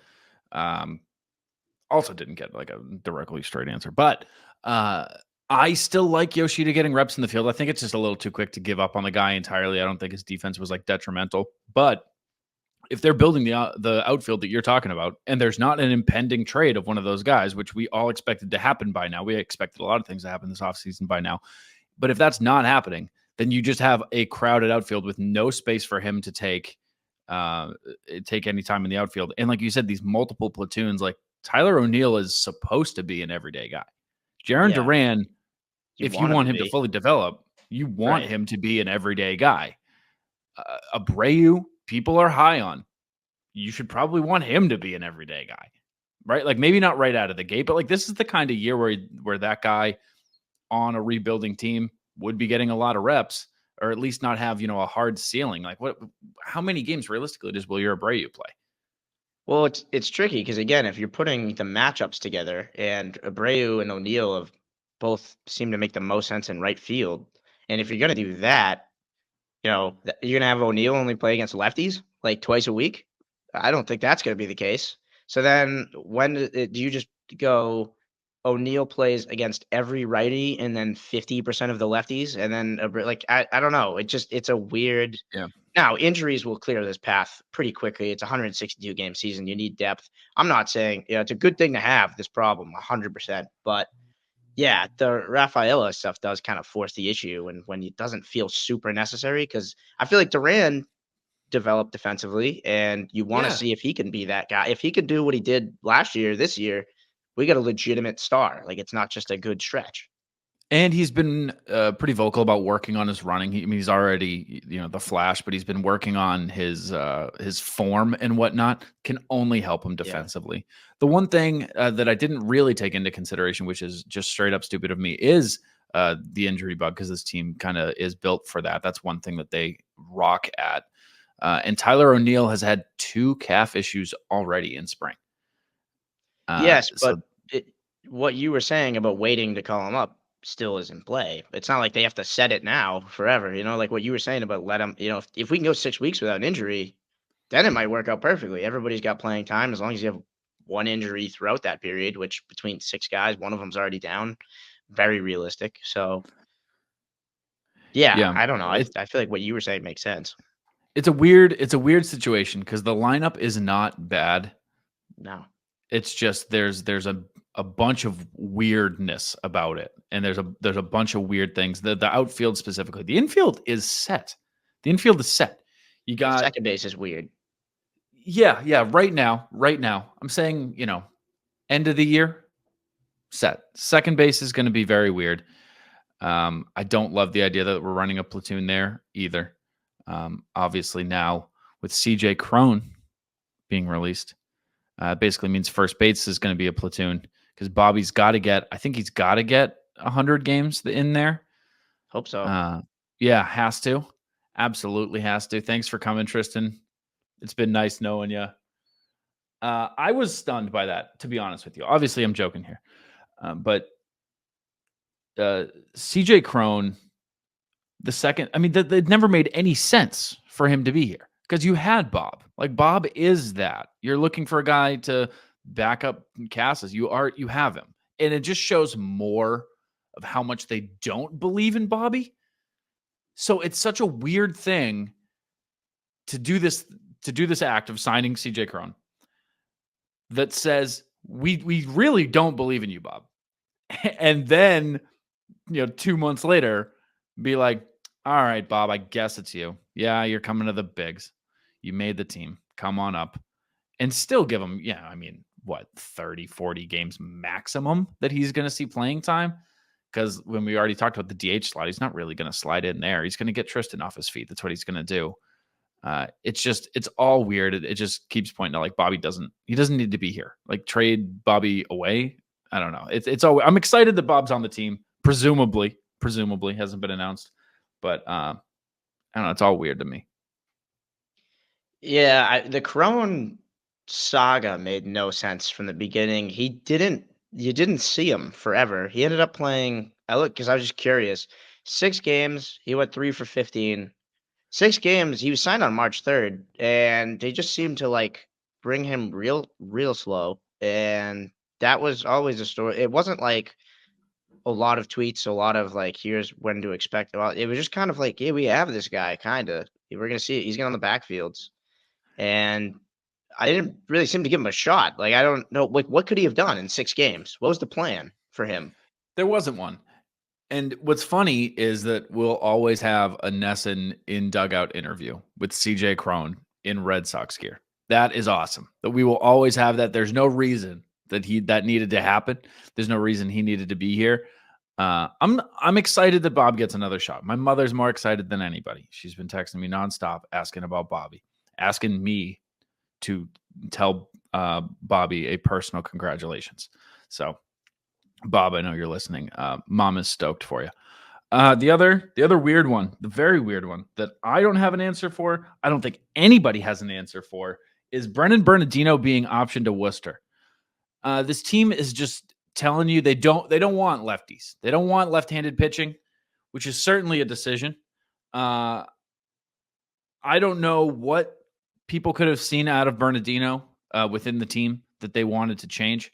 Also didn't get like a directly straight answer, but I still like Yoshida getting reps in the field. I think it's just a little too quick to give up on the guy entirely. I don't think his defense was like detrimental, but if they're building the outfield that you're talking about, and there's not an impending trade of one of those guys, which we all expected to happen by now, we expected a lot of things to happen this offseason by now. But if that's not happening, then you just have a crowded outfield with no space for him to take any time in the outfield. And like you said, these multiple platoons, like Tyler O'Neill is supposed to be an everyday guy. Jarren Duran, if you want him to fully develop, you want him to be an everyday guy. Abreu, people are high on. You should probably want him to be an everyday guy, right? Like maybe not right out of the gate, but like this is the kind of year where that guy on a rebuilding team would be getting a lot of reps, or at least not have, a hard ceiling. Like how many games realistically does Wilyer Abreu play? Well, it's tricky because again, if you're putting the matchups together and Abreu and O'Neill have both seem to make the most sense in right field, and if you're going to do that, you're going to have O'Neill only play against lefties like twice a week. I don't think that's going to be the case. So then when do you just go O'Neill plays against every righty and then 50% of the lefties? And then I don't know. It's a weird. Yeah. Now injuries will clear this path pretty quickly. It's a 162 game season. You need depth. I'm not saying, it's a good thing to have this problem 100%, but yeah, the Rafaela stuff does kind of force the issue when it doesn't feel super necessary, because I feel like Duran develop defensively, and you want to see if he can be that guy. If he could do what he did last year, this year, we got a legitimate star. Like it's not just a good stretch. And he's been pretty vocal about working on his running. He's already, the Flash, but he's been working on his form and whatnot. Can only help him defensively. Yeah. The one thing that I didn't really take into consideration, which is just straight up stupid of me, is the injury bug, because this team kind of is built for that. That's one thing that they rock at. And Tyler O'Neill has had 2 calf issues already in spring. Yes, but what you were saying about waiting to call him up still is in play. It's not like they have to set it now forever. Like what you were saying about let him, if we can go 6 weeks without an injury, then it might work out perfectly. Everybody's got playing time as long as you have one injury throughout that period, which between 6 guys, one of them's already down. Very realistic. So, yeah. I don't know. I feel like what you were saying makes sense. It's a weird situation because the lineup is not bad. No. It's just there's a bunch of weirdness about it, and there's a bunch of weird things. The outfield specifically, the infield is set. You got second base is weird. Yeah. Right now, I'm saying end of the year set. Second base is going to be very weird. I don't love the idea that we're running a platoon there either. Obviously now with CJ Cron being released, basically means first base is going to be a platoon, because Bobby's got to get 100 games in there. Hope so. Yeah, has to. Absolutely has to. Thanks for coming, Tristan. It's been nice knowing you. I was stunned by that, to be honest with you. Obviously, I'm joking here. But CJ Cron, the second, it never made any sense for him to be here, because you had Bob. Like, Bob is that. You're looking for a guy to back up Casas. You have him. And it just shows more of how much they don't believe in Bobby. So it's such a weird thing to do this act of signing CJ Cron that says, we really don't believe in you, Bob. And then, 2 months later, be like, all right, Bob, I guess it's you. Yeah, you're coming to the bigs. You made the team. Come on up. And still give him, 30, 40 games maximum that he's going to see playing time? Because when we already talked about the DH slot, he's not really going to slide in there. He's going to get Tristan off his feet. That's what he's going to do. It's all weird. It just keeps pointing to, like, Bobby doesn't need to be here. Like, trade Bobby away. I don't know. It's all. I'm excited that Bob's on the team. Presumably hasn't been announced, but I don't know. It's all weird to me. Yeah, the Cron saga made no sense from the beginning. You didn't see him forever. He ended up playing. Because I was just curious. 6 games, he went 3 for 15. 6 games, he was signed on March 3rd, and they just seemed to like bring him real slow. And that was always a story. It wasn't like a lot of tweets, a lot of like, here's when to expect. It was just kind of like, yeah, we have this guy, kind of. We're gonna see it. He's getting on the backfields, and I didn't really seem to give him a shot. Like, I don't know, like, what could he have done in 6 games? What was the plan for him? There wasn't one. And what's funny is that we'll always have a Nesson in dugout interview with CJ Cron in Red Sox gear. That is awesome. That we will always have that. There's no reason that needed to happen. There's no reason he needed to be here. I'm excited that Bob gets another shot. My mother's more excited than anybody. She's been texting me nonstop asking about Bobby, asking me to tell Bobby a personal congratulations. So, Bob, I know you're listening. Mom is stoked for you. The other weird one, the very weird one that I don't have an answer for, I don't think anybody has an answer for, is Brennan Bernardino being optioned to Worcester. This team is just telling you they don't want lefties. They don't want left-handed pitching, which is certainly a decision. I don't know what people could have seen out of Bernardino within the team that they wanted to change.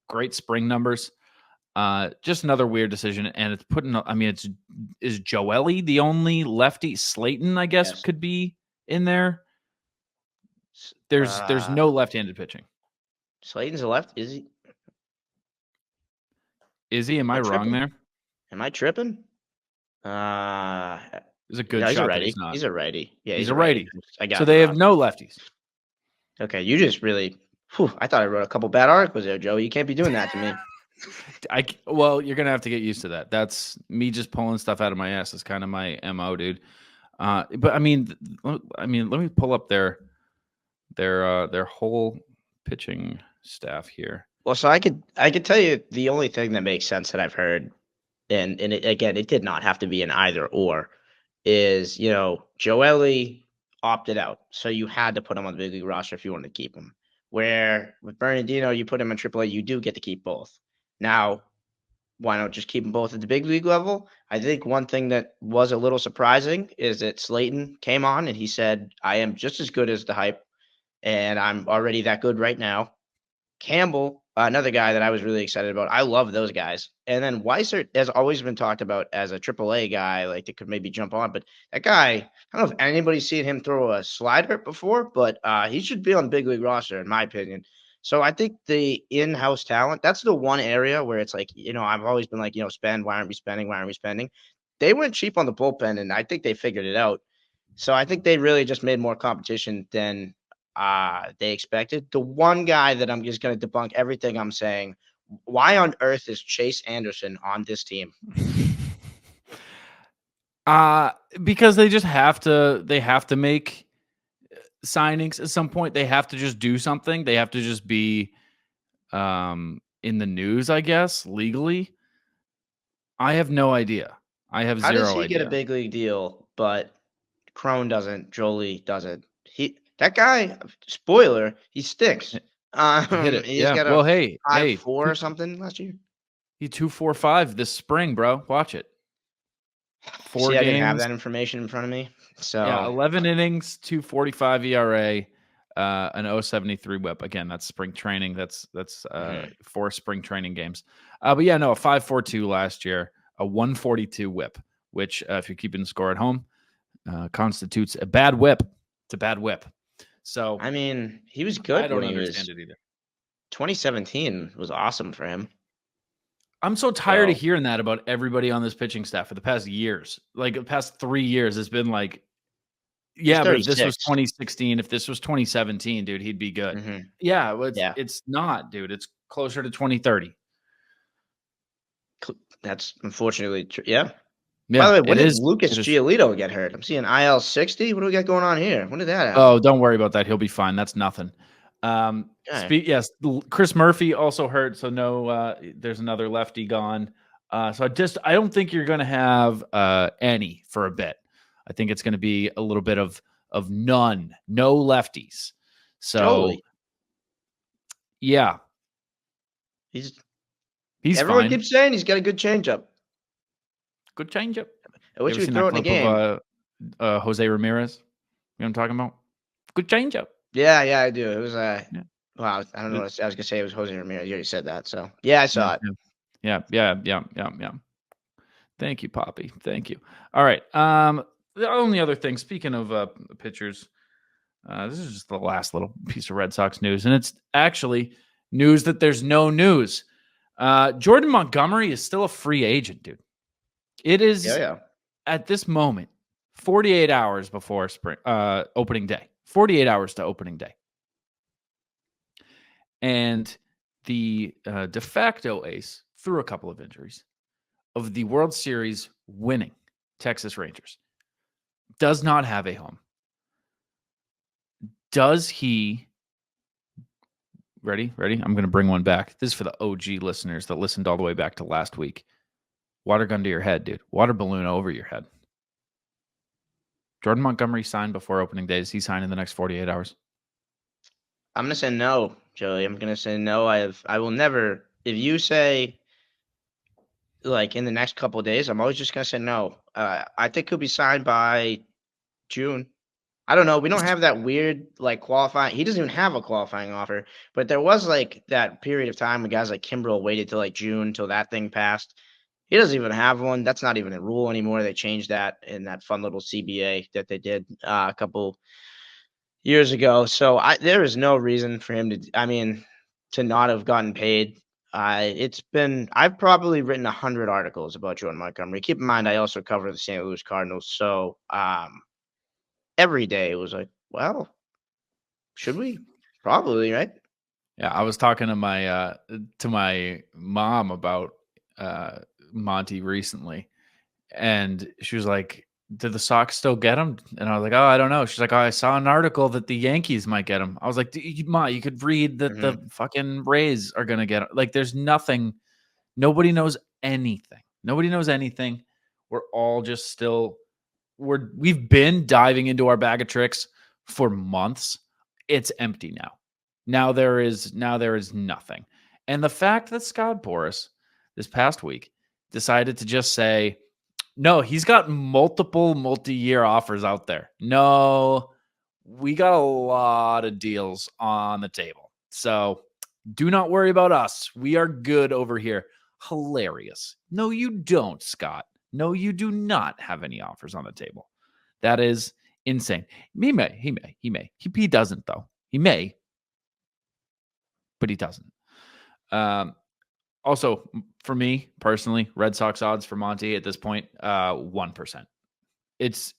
Great spring numbers. Just another weird decision, and it's putting. I mean, is Joely the only lefty? Slayton, I guess, Yes. could be in there. There's no left-handed pitching. Slayton's a left. Is he? Is he? Am I wrong tripping? there? Am I tripping? It's a good no, he's shot. a That righty. he's not. He's a righty. Yeah, He's a righty. I got So it they have wrong. no lefties. Okay, you just really. I thought I wrote a couple bad articles there, Joe. You can't be doing that to me. Well, you're gonna have to get used to that. That's me just pulling stuff out of my ass. It's kind of my MO, dude. But I mean, let me pull up their whole pitching staff here. Well, so I could tell you the only thing that makes sense that I've heard, and it did not have to be an either or, is Joely opted out, so you had to put him on the big league roster if you wanted to keep him. Where with Bernardino, you put him in AAA, you do get to keep both. Now, why not just keep them both at the big league level? I think one thing that was a little surprising is that Slayton came on and he said, I am just as good as the hype, and I'm already that good right now. Campbell, another guy that I was really excited about. I love those guys. And then Weissert has always been talked about as a AAA guy, like that could maybe jump on. But that guy, I don't know if anybody's seen him throw a slider before, but he should be on the big league roster, in my opinion. So I think the in-house talent, that's the one area where it's like, I've always been like, spend, why aren't we spending? Why aren't we spending? They went cheap on the bullpen, and I think they figured it out. So I think they really just made more competition than they expected. The one guy that I'm just going to debunk everything I'm saying, why on earth is Chase Anderson on this team? Because they just have to make signings at some point. They have to just do something. They have to just be in the news, I guess, legally. I have no idea. I have zero idea. How does he get a big league deal, but Cron doesn't, Joely doesn't? That guy, spoiler, he stinks. Hit it. He's got a 5.4 or something last year. He 2.45 this spring, bro. Watch it. 4 See, games. I didn't have that information in front of me. So yeah, 11 innings, 2.45 ERA, an 0.73 WHIP. Again, that's spring training. That's 4 spring training games. But yeah, no, a 5.42 last year, a 1.42 WHIP, which if you're keeping score at home, constitutes a bad WHIP. It's a bad WHIP. So I mean, he was good. I don't when understand he was, it either. 2017 was awesome for him. I'm so tired of hearing that about everybody on this pitching staff for the past years. Like the past 3 years, it's been like, yeah, but if this was 2016, if this was 2017, dude, he'd be good. Mm-hmm. Yeah, well, it's not, dude. It's closer to 2030. That's unfortunately true. Yeah. Yeah. By the way, when did Lucas Giolito get hurt? I'm seeing IL 60. What do we got going on here? When did that happen? Oh, don't worry about that. He'll be fine. That's nothing. Yes, Chris Murphy also hurt, so no, there's another lefty gone. So I don't think you're going to have any for a bit. I think it's going to be a little bit of no lefties. So yeah, he's everyone fine. Keeps saying he's got a good changeup. Good changeup. I wish we throw it in a game. Jose Ramirez. You know what I'm talking about? Good changeup. Yeah, I do. It was wow. I don't know. I was gonna say it was Jose Ramirez. You already said that, so yeah, I saw it. Yeah. Thank you, Poppy. Thank you. All right. The only other thing, speaking of pitchers, this is just the last little piece of Red Sox news, and it's actually news that there's no news. Jordan Montgomery is still a free agent, dude. It is Yeah. at this moment 48 hours before opening day. 48 hours to opening day. And the de facto ace, through a couple of injuries, of the World Series winning Texas Rangers does not have a home. Does he... Ready? I'm going to bring one back. This is for the OG listeners that listened all the way back to last week. Water gun to your head, dude. Water balloon over your head. Jordan Montgomery signed before opening day. Does he sign in the next 48 hours? I'm going to say no, Joey. I'm going to say no. I will never. If you say, like, in the next couple of days, I'm always just going to say no. I think he'll be signed by June. I don't know. We don't have that weird, like, qualifying. He doesn't even have a qualifying offer. But there was, like, that period of time when guys like Kimbrel waited till, like, June till that thing passed. He doesn't even have one. That's not even a rule anymore. They changed that in that fun little CBA that they did a couple years ago. So there is no reason for him to not have gotten paid. I've probably written 100 articles about Jordan Montgomery. Keep in mind, I also cover the St. Louis Cardinals. So every day it was like, well, should we? Probably, right? Yeah, I was talking to my mom about Monty recently, and she was like, did the Sox still get him? And I was like, oh, I don't know. She's like, oh, I saw an article that the Yankees might get him. I was like, Ma, you could read that the fucking Rays are going to get him. Like, there's nothing. Nobody knows anything. We're all just still, we've been diving into our bag of tricks for months. It's empty now. Now there is nothing. And the fact that Scott Boras this past week decided to just say, no, he's got multiple multi-year offers out there. No, we got a lot of deals on the table. So do not worry about us. We are good over here. Hilarious. No, you don't, Scott. No, you do not have any offers on the table. That is insane. He may. He doesn't, though. He may, but he doesn't. Also, for me personally, Red Sox odds for Monty at this point, 1%. It's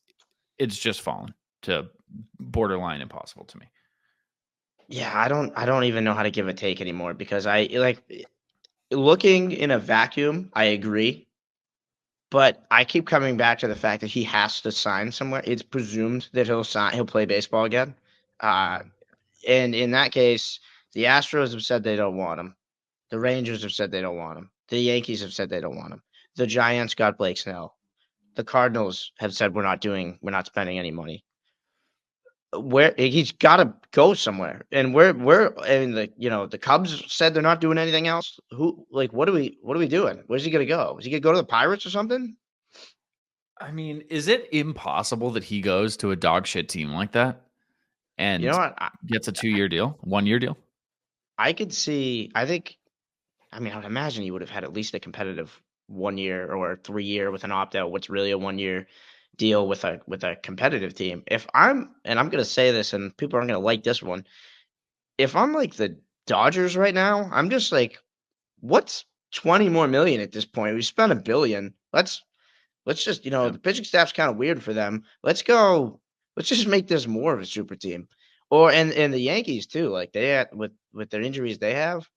just fallen to borderline impossible to me. Yeah, I don't even know how to give a take anymore because I like looking in a vacuum. I agree, but I keep coming back to the fact that he has to sign somewhere. It's presumed that he'll play baseball again. And in that case, the Astros have said they don't want him. The Rangers have said they don't want him. The Yankees have said they don't want him. The Giants got Blake Snell. The Cardinals have said we're not spending any money. Where he's got to go somewhere, and the Cubs said they're not doing anything else. What are we doing? Where's he gonna go? Is he gonna go to the Pirates or something? I mean, is it impossible that he goes to a dog shit team like that and gets a 2-year deal, 1-year deal? I could see. I would imagine he would have had at least a competitive 1 year or 3-year with an opt out. What's really a 1-year deal with a competitive team? I'm going to say this, and people aren't going to like this one. If I'm like the Dodgers right now, I'm just like, what's 20 more million at this point? We spent $1 billion. Let's just, the pitching staff's kind of weird for them. Let's just make this more of a super team. And the Yankees too, like they had with their injuries they have.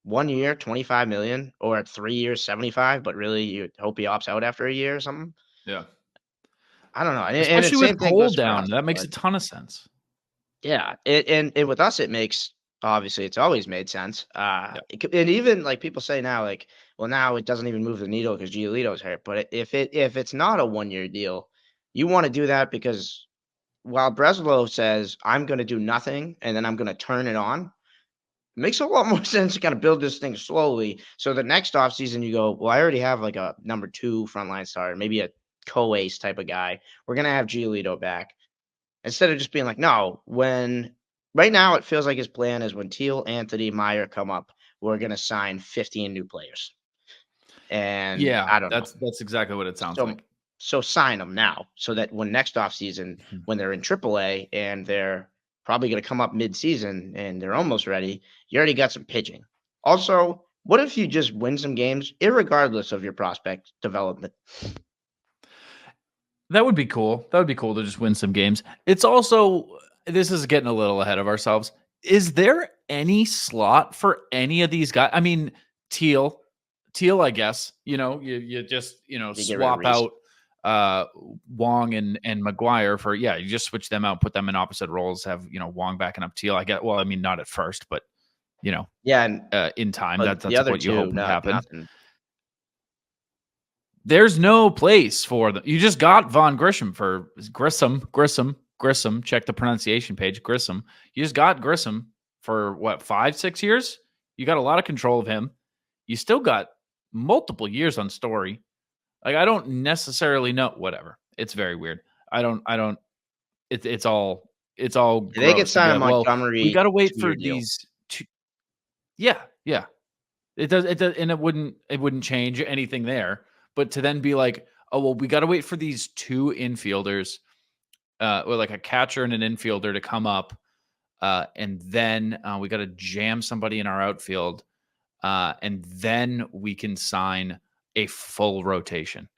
1 year, 25 million, or 3 years, 75, but really you hope he opts out after a year or something. Yeah. I don't know. Especially with Cole down, that makes a ton of sense. Yeah. And with us, it makes, obviously it's always made sense. And even like people say now, like, well, now it doesn't even move the needle because Giolito's hurt. But if it's not a 1-year deal, you want to do that because while Breslow says, I'm going to do nothing and then I'm going to turn it on, it makes a lot more sense to kind of build this thing slowly. So the next offseason you go, well, I already have like a number 2 frontline starter, maybe a co-ace type of guy. We're going to have Giolito back. Instead of just being like, no, right now it feels like his plan is when Teal, Anthony, Meyer come up, we're going to sign 15 new players. And yeah, I don't know. That's exactly what it sounds like. So sign them now so that when next offseason, when they're in AAA and they're probably going to come up mid-season and they're almost ready, you already got some pitching. Also, What if you just win some games, irregardless of your prospect development? That would be cool. That would be cool to just win some games. It's also, this is getting a little ahead of ourselves. Is there any slot for any of these guys? I mean, Teal, I guess, you just, swap out Wong and McGuire for, you just switch them out, put them in opposite roles, have, Wong backing up Teal. I get, well, I mean, not at first, but, in time, that's what you hope will happen. Nothing. There's no place for them. You just got Von Grissom for Grissom. Check the pronunciation page. Grissom. You just got Grissom for what, 5-6 years? You got a lot of control of him. You still got multiple years on Story. Like, I don't necessarily know. Whatever. It's very weird. It's all. Gross. They get signed Montgomery. We got to wait for these two. Yeah. It does, and it wouldn't change anything there. But to then be like, oh, well, we got to wait for these two infielders, or like a catcher and an infielder to come up. And then we got to jam somebody in our outfield. And then we can sign a full rotation.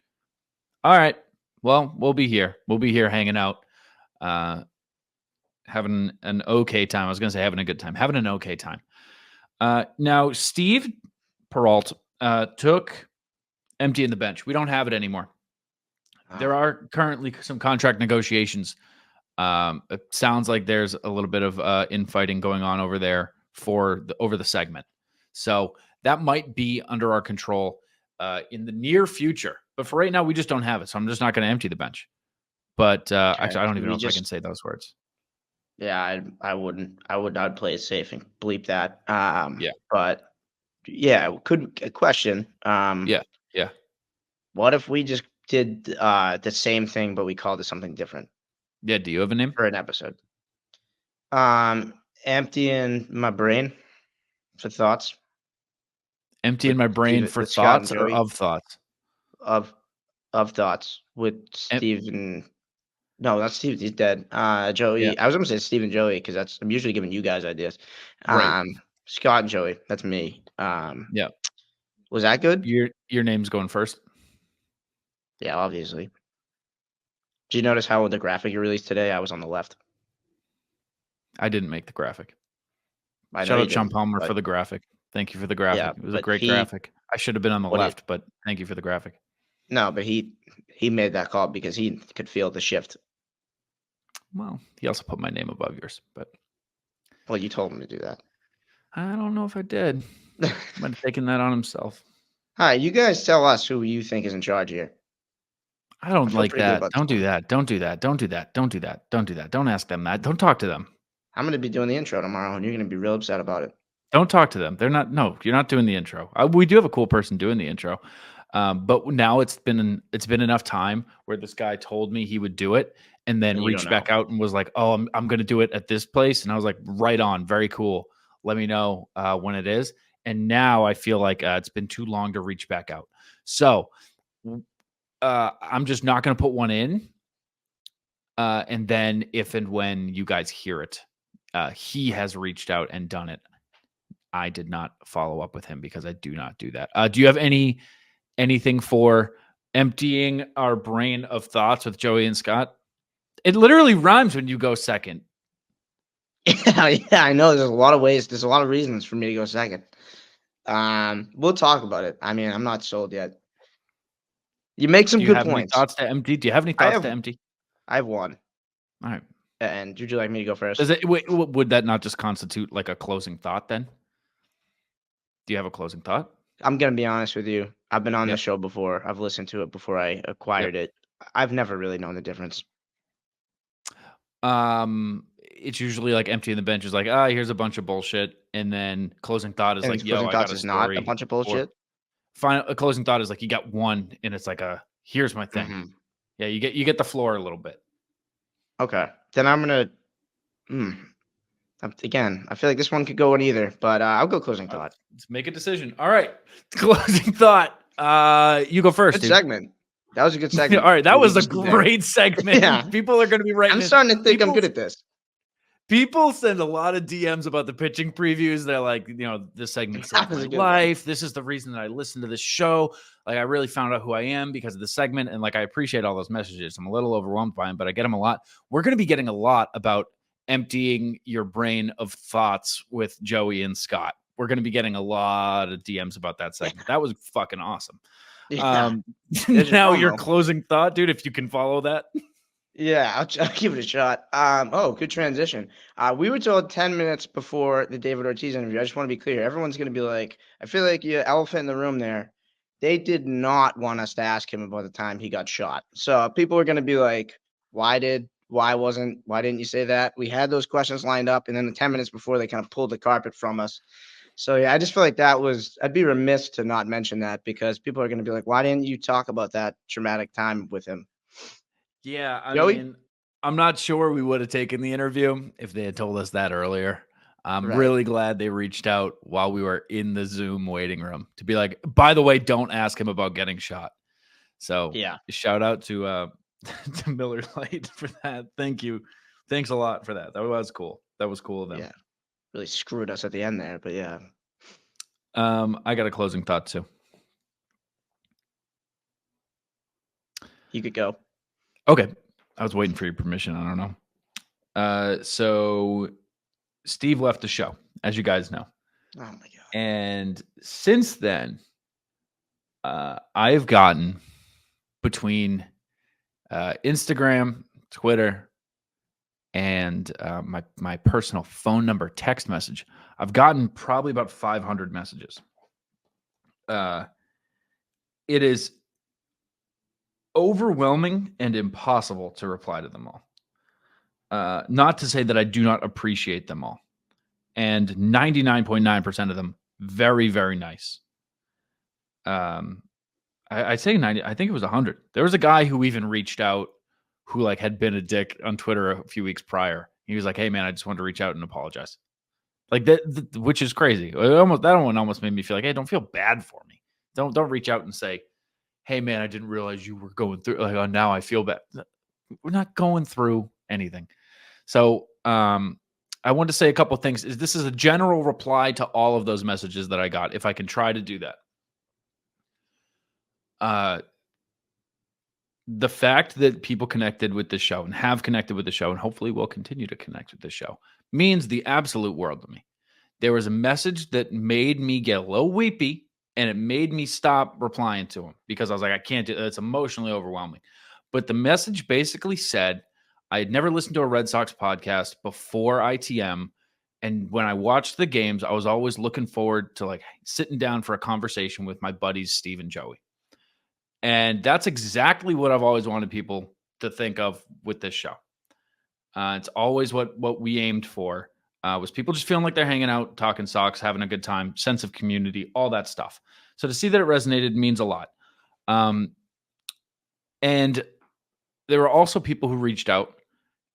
All right. Well, we'll be here. We'll be here hanging out, having an okay time. I was going to say having a good time, having an okay time. Now, Steve Peralt took empty in the bench. We don't have it anymore. There are currently some contract negotiations. It sounds like there's a little bit of infighting going on over there over the segment. So that might be under our control in the near future. But for right now, we just don't have it. So I'm just not going to empty the bench. But actually, I don't even know if I can say those words. Yeah, I wouldn't. I would not play it safe and bleep that. Yeah. But yeah, a question. Yeah. What if we just did the same thing, but we called it something different? Yeah. Do you have a name for an episode? Emptying my brain for thoughts. Emptying my brain for thoughts or of thoughts? Of thoughts with Steven. No, not Steve. He's dead. Joey. Yeah. I was going to say Steve and Joey because I'm usually giving you guys ideas. Right. Scott and Joey. That's me. Yeah. Was that good? Your name's going first. Yeah, obviously. Did you notice how the graphic you released today? I was on the left. I didn't make the graphic. Shout out Sean Palmer for the graphic. Thank you for the graphic. Yeah, it was a great graphic. I should have been on the left, but thank you for the graphic. No, but he made that call because he could feel the shift. Well, he also put my name above yours, but. Well, you told him to do that. I don't know if I did. Might have taken that on himself. Hi, you guys tell us who you think is in charge here. I don't like that. Don't do that. Don't do that. Don't do that. Don't do that. Don't do that. Don't ask them that. Don't talk to them. I'm going to be doing the intro tomorrow, and you're going to be real upset about it. Don't talk to them. They're not. No, you're not doing the intro. We do have a cool person doing the intro, but now it's been enough time where this guy told me he would do it, and then reached back out and was like, "Oh, I'm going to do it at this place," and I was like, "Right on, very cool. Let me know when it is." And now I feel like it's been too long to reach back out, so I'm just not going to put one in. And then if and when you guys hear it, he has reached out and done it. I did not follow up with him because I do not do that. Do you have anything for emptying our brain of thoughts with Joey and Scott? It literally rhymes when you go second. Yeah, I know. There's a lot of ways. There's a lot of reasons for me to go second. We'll talk about it. I mean, I'm not sold yet. You make some good points. Thoughts to empty? Do you have any thoughts to empty? I have one. All right. And would you like me to go first? Would that not just constitute like a closing thought then? Do you have a closing thought? I'm going to be honest with you. I've been on this show before. I've listened to it before I acquired it. I've never really known the difference. It's usually like emptying the bench is like, here's a bunch of bullshit. And then closing thought is like, closing thoughts is not a bunch of bullshit. A closing thought is like, you got one and it's like here's my thing. Mm-hmm. Yeah. You get the floor a little bit. Okay. Then I'm going to, again, I feel like this one could go in either, but I'll go closing thought. Let's make a decision. All right. Closing thought. You go first. Good segment. That was a good segment. All right. That was a great segment. Yeah. People are going to be writing. I'm starting to think I'm good at this. People send a lot of DMs about the pitching previews. They're like, this segment saved my life. This is the reason that I listen to this show. Like, I really found out who I am because of the segment. And like, I appreciate all those messages. I'm a little overwhelmed by them, but I get them a lot. We're going to be getting a lot about emptying your brain of thoughts with Joey and Scott. We're going to be getting a lot of DMs about that segment. That was fucking awesome. Yeah. Now your closing thought, dude, if you can follow that. Yeah, I'll give it a shot. Good transition. We were told 10 minutes before the David Ortiz interview. I just want to be clear. Everyone's going to be like, I feel like you elephant in the room there. They did not want us to ask him about the time he got shot. So people are going to be like, why didn't you say that? We had those questions lined up, and then the 10 minutes before they kind of pulled the carpet from us. So yeah, I just feel like I'd be remiss to not mention that because people are going to be like, why didn't you talk about that traumatic time with him? Yeah, I Joey? mean, I'm not sure we would have taken the interview if they had told us that earlier. I'm Right. really glad they reached out while we were in the Zoom waiting room to be like, by the way, don't ask him about getting shot. So Yeah. shout out to Miller Lite for that. Thank you. Thanks a lot for that. That was cool. That was cool of them. Yeah. Really screwed us at the end there, but yeah. I got a closing thought too. You could go. Okay. I was waiting for your permission. I don't know. So Steve left the show, as you guys know. Oh my God. And since then, I've gotten between Instagram, Twitter, and my personal phone number text message, I've gotten probably about 500 messages. It is overwhelming and impossible to reply to them all. Not to say that I do not appreciate them all. And 99.9% of them, very, very nice. I'd say 90. I think it was 100. There was a guy who even reached out who like had been a dick on Twitter a few weeks prior. He was like, "Hey man, I just wanted to reach out and apologize." Like that, which is crazy. That one almost made me feel like, "Hey, don't feel bad for me. Don't reach out and say, hey man, I didn't realize you were going through, like, oh, now I feel bad." We're not going through anything. So I want to say a couple of things. This is a general reply to all of those messages that I got, if I can try to do that. The fact that people connected with the show and have connected with the show and hopefully will continue to connect with the show means the absolute world to me. There was a message that made me get a little weepy, and it made me stop replying to him because I was like, I can't do it. It's emotionally overwhelming. But the message basically said, I had never listened to a Red Sox podcast before ITM. And when I watched the games, I was always looking forward to like sitting down for a conversation with my buddies, Steve and Joey. And that's exactly what I've always wanted people to think of with this show. It's always what we aimed for, was people just feeling like they're hanging out, talking Sox, having a good time, sense of community, all that stuff. So to see that it resonated means a lot. And there were also people who reached out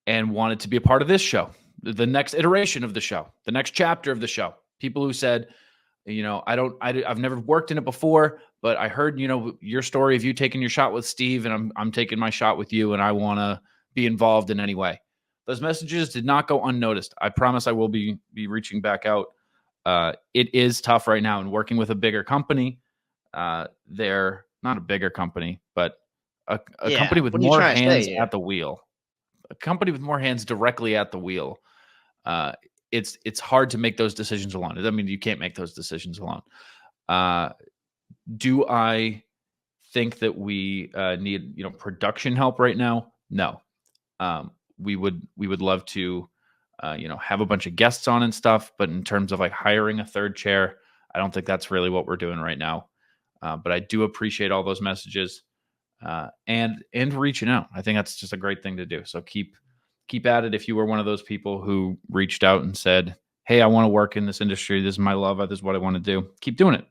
and wanted to be a part of this show, the next iteration of the show, the next chapter of the show. People who said, I've never worked in it before, but I heard, your story of you taking your shot with Steve, and I'm taking my shot with you, and I want to be involved in any way. Those messages did not go unnoticed. I promise I will be reaching back out. It is tough right now, and working with a bigger company. They're not a bigger company, but a company with more hands at the wheel. A company with more hands directly at the wheel. It's hard to make those decisions alone. I mean, you can't make those decisions alone. Do I think that we need production help right now? No. We would love to have a bunch of guests on and stuff, but in terms of like hiring a third chair, I don't think that's really what we're doing right now. But I do appreciate all those messages and reaching out. I think that's just a great thing to do. So keep at it. If you were one of those people who reached out and said, hey, I want to work in this industry, this is my love, this is what I want to do, keep doing it.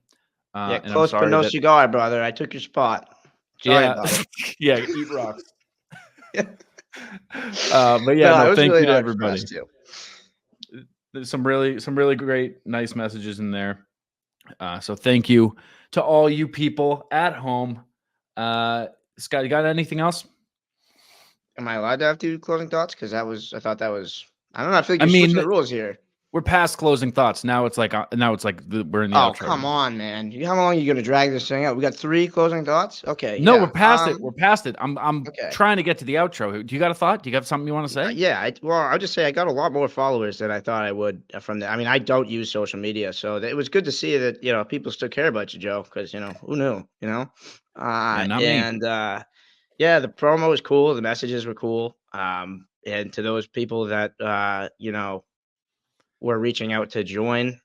Close but no cigar, brother. I took your spot. Sorry about it. Yeah, eat rocks. But yeah, thank you to everybody. There's some really great, nice messages in there. So thank you to all you people at home. Scott, you got anything else? Am I allowed to have two closing thoughts? Because I thought that was I don't know. I feel like you're switching the rules here. We're past closing thoughts. Now it's like we're in the outro. Come on, man. How long are you going to drag this thing out? We got 3 closing thoughts? Okay. No, yeah. we're past it. We're past it. I'm okay. trying to get to the outro. Do you got a thought? Do you got something you want to say? Yeah. I'll just say I got a lot more followers than I thought I would from that. I mean, I don't use social media, so it was good to see that, people still care about you, Joe, because, who knew, Yeah, the promo was cool. The messages were cool. And to those people that, were reaching out to join,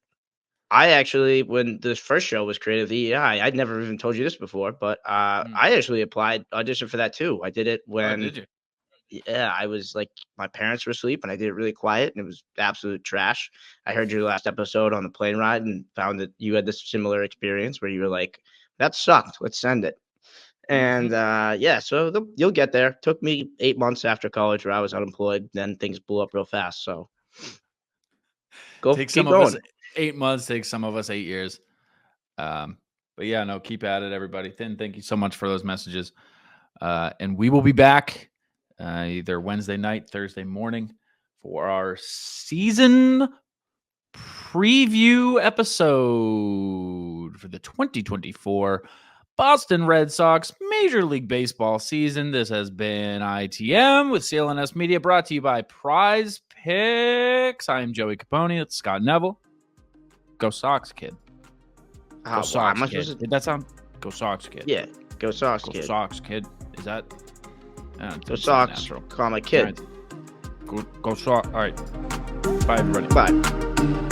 I actually, when this first show was created, the EI, I'd never even told you this before, but I actually auditioned for that too. I did it when, did you? Yeah, I was like, my parents were asleep and I did it really quiet and it was absolute trash. I heard your last episode on the plane ride and found that you had this similar experience where you were like, that sucked. Let's send it. And so you'll get there. Took me 8 months after college where I was unemployed. Then things blew up real fast. So keep going. Us 8 months, takes some of us 8 years. But yeah, no, keep at it, everybody. Thank you so much for those messages. And we will be back either Wednesday night, Thursday morning for our season preview episode for the 2024 Boston Red Sox Major League Baseball season. This has been ITM with CLNS Media, brought to you by Prize Picks. I am Joey Capone. It's Scott Neville. Go Sox, kid. Go Sox, kid. Did that sound? Go Sox, kid. Yeah, go Sox, Go kid. Sox, kid. Is that? Go Sox, comma, kid. Go Sox. All right. Bye, everybody. Bye.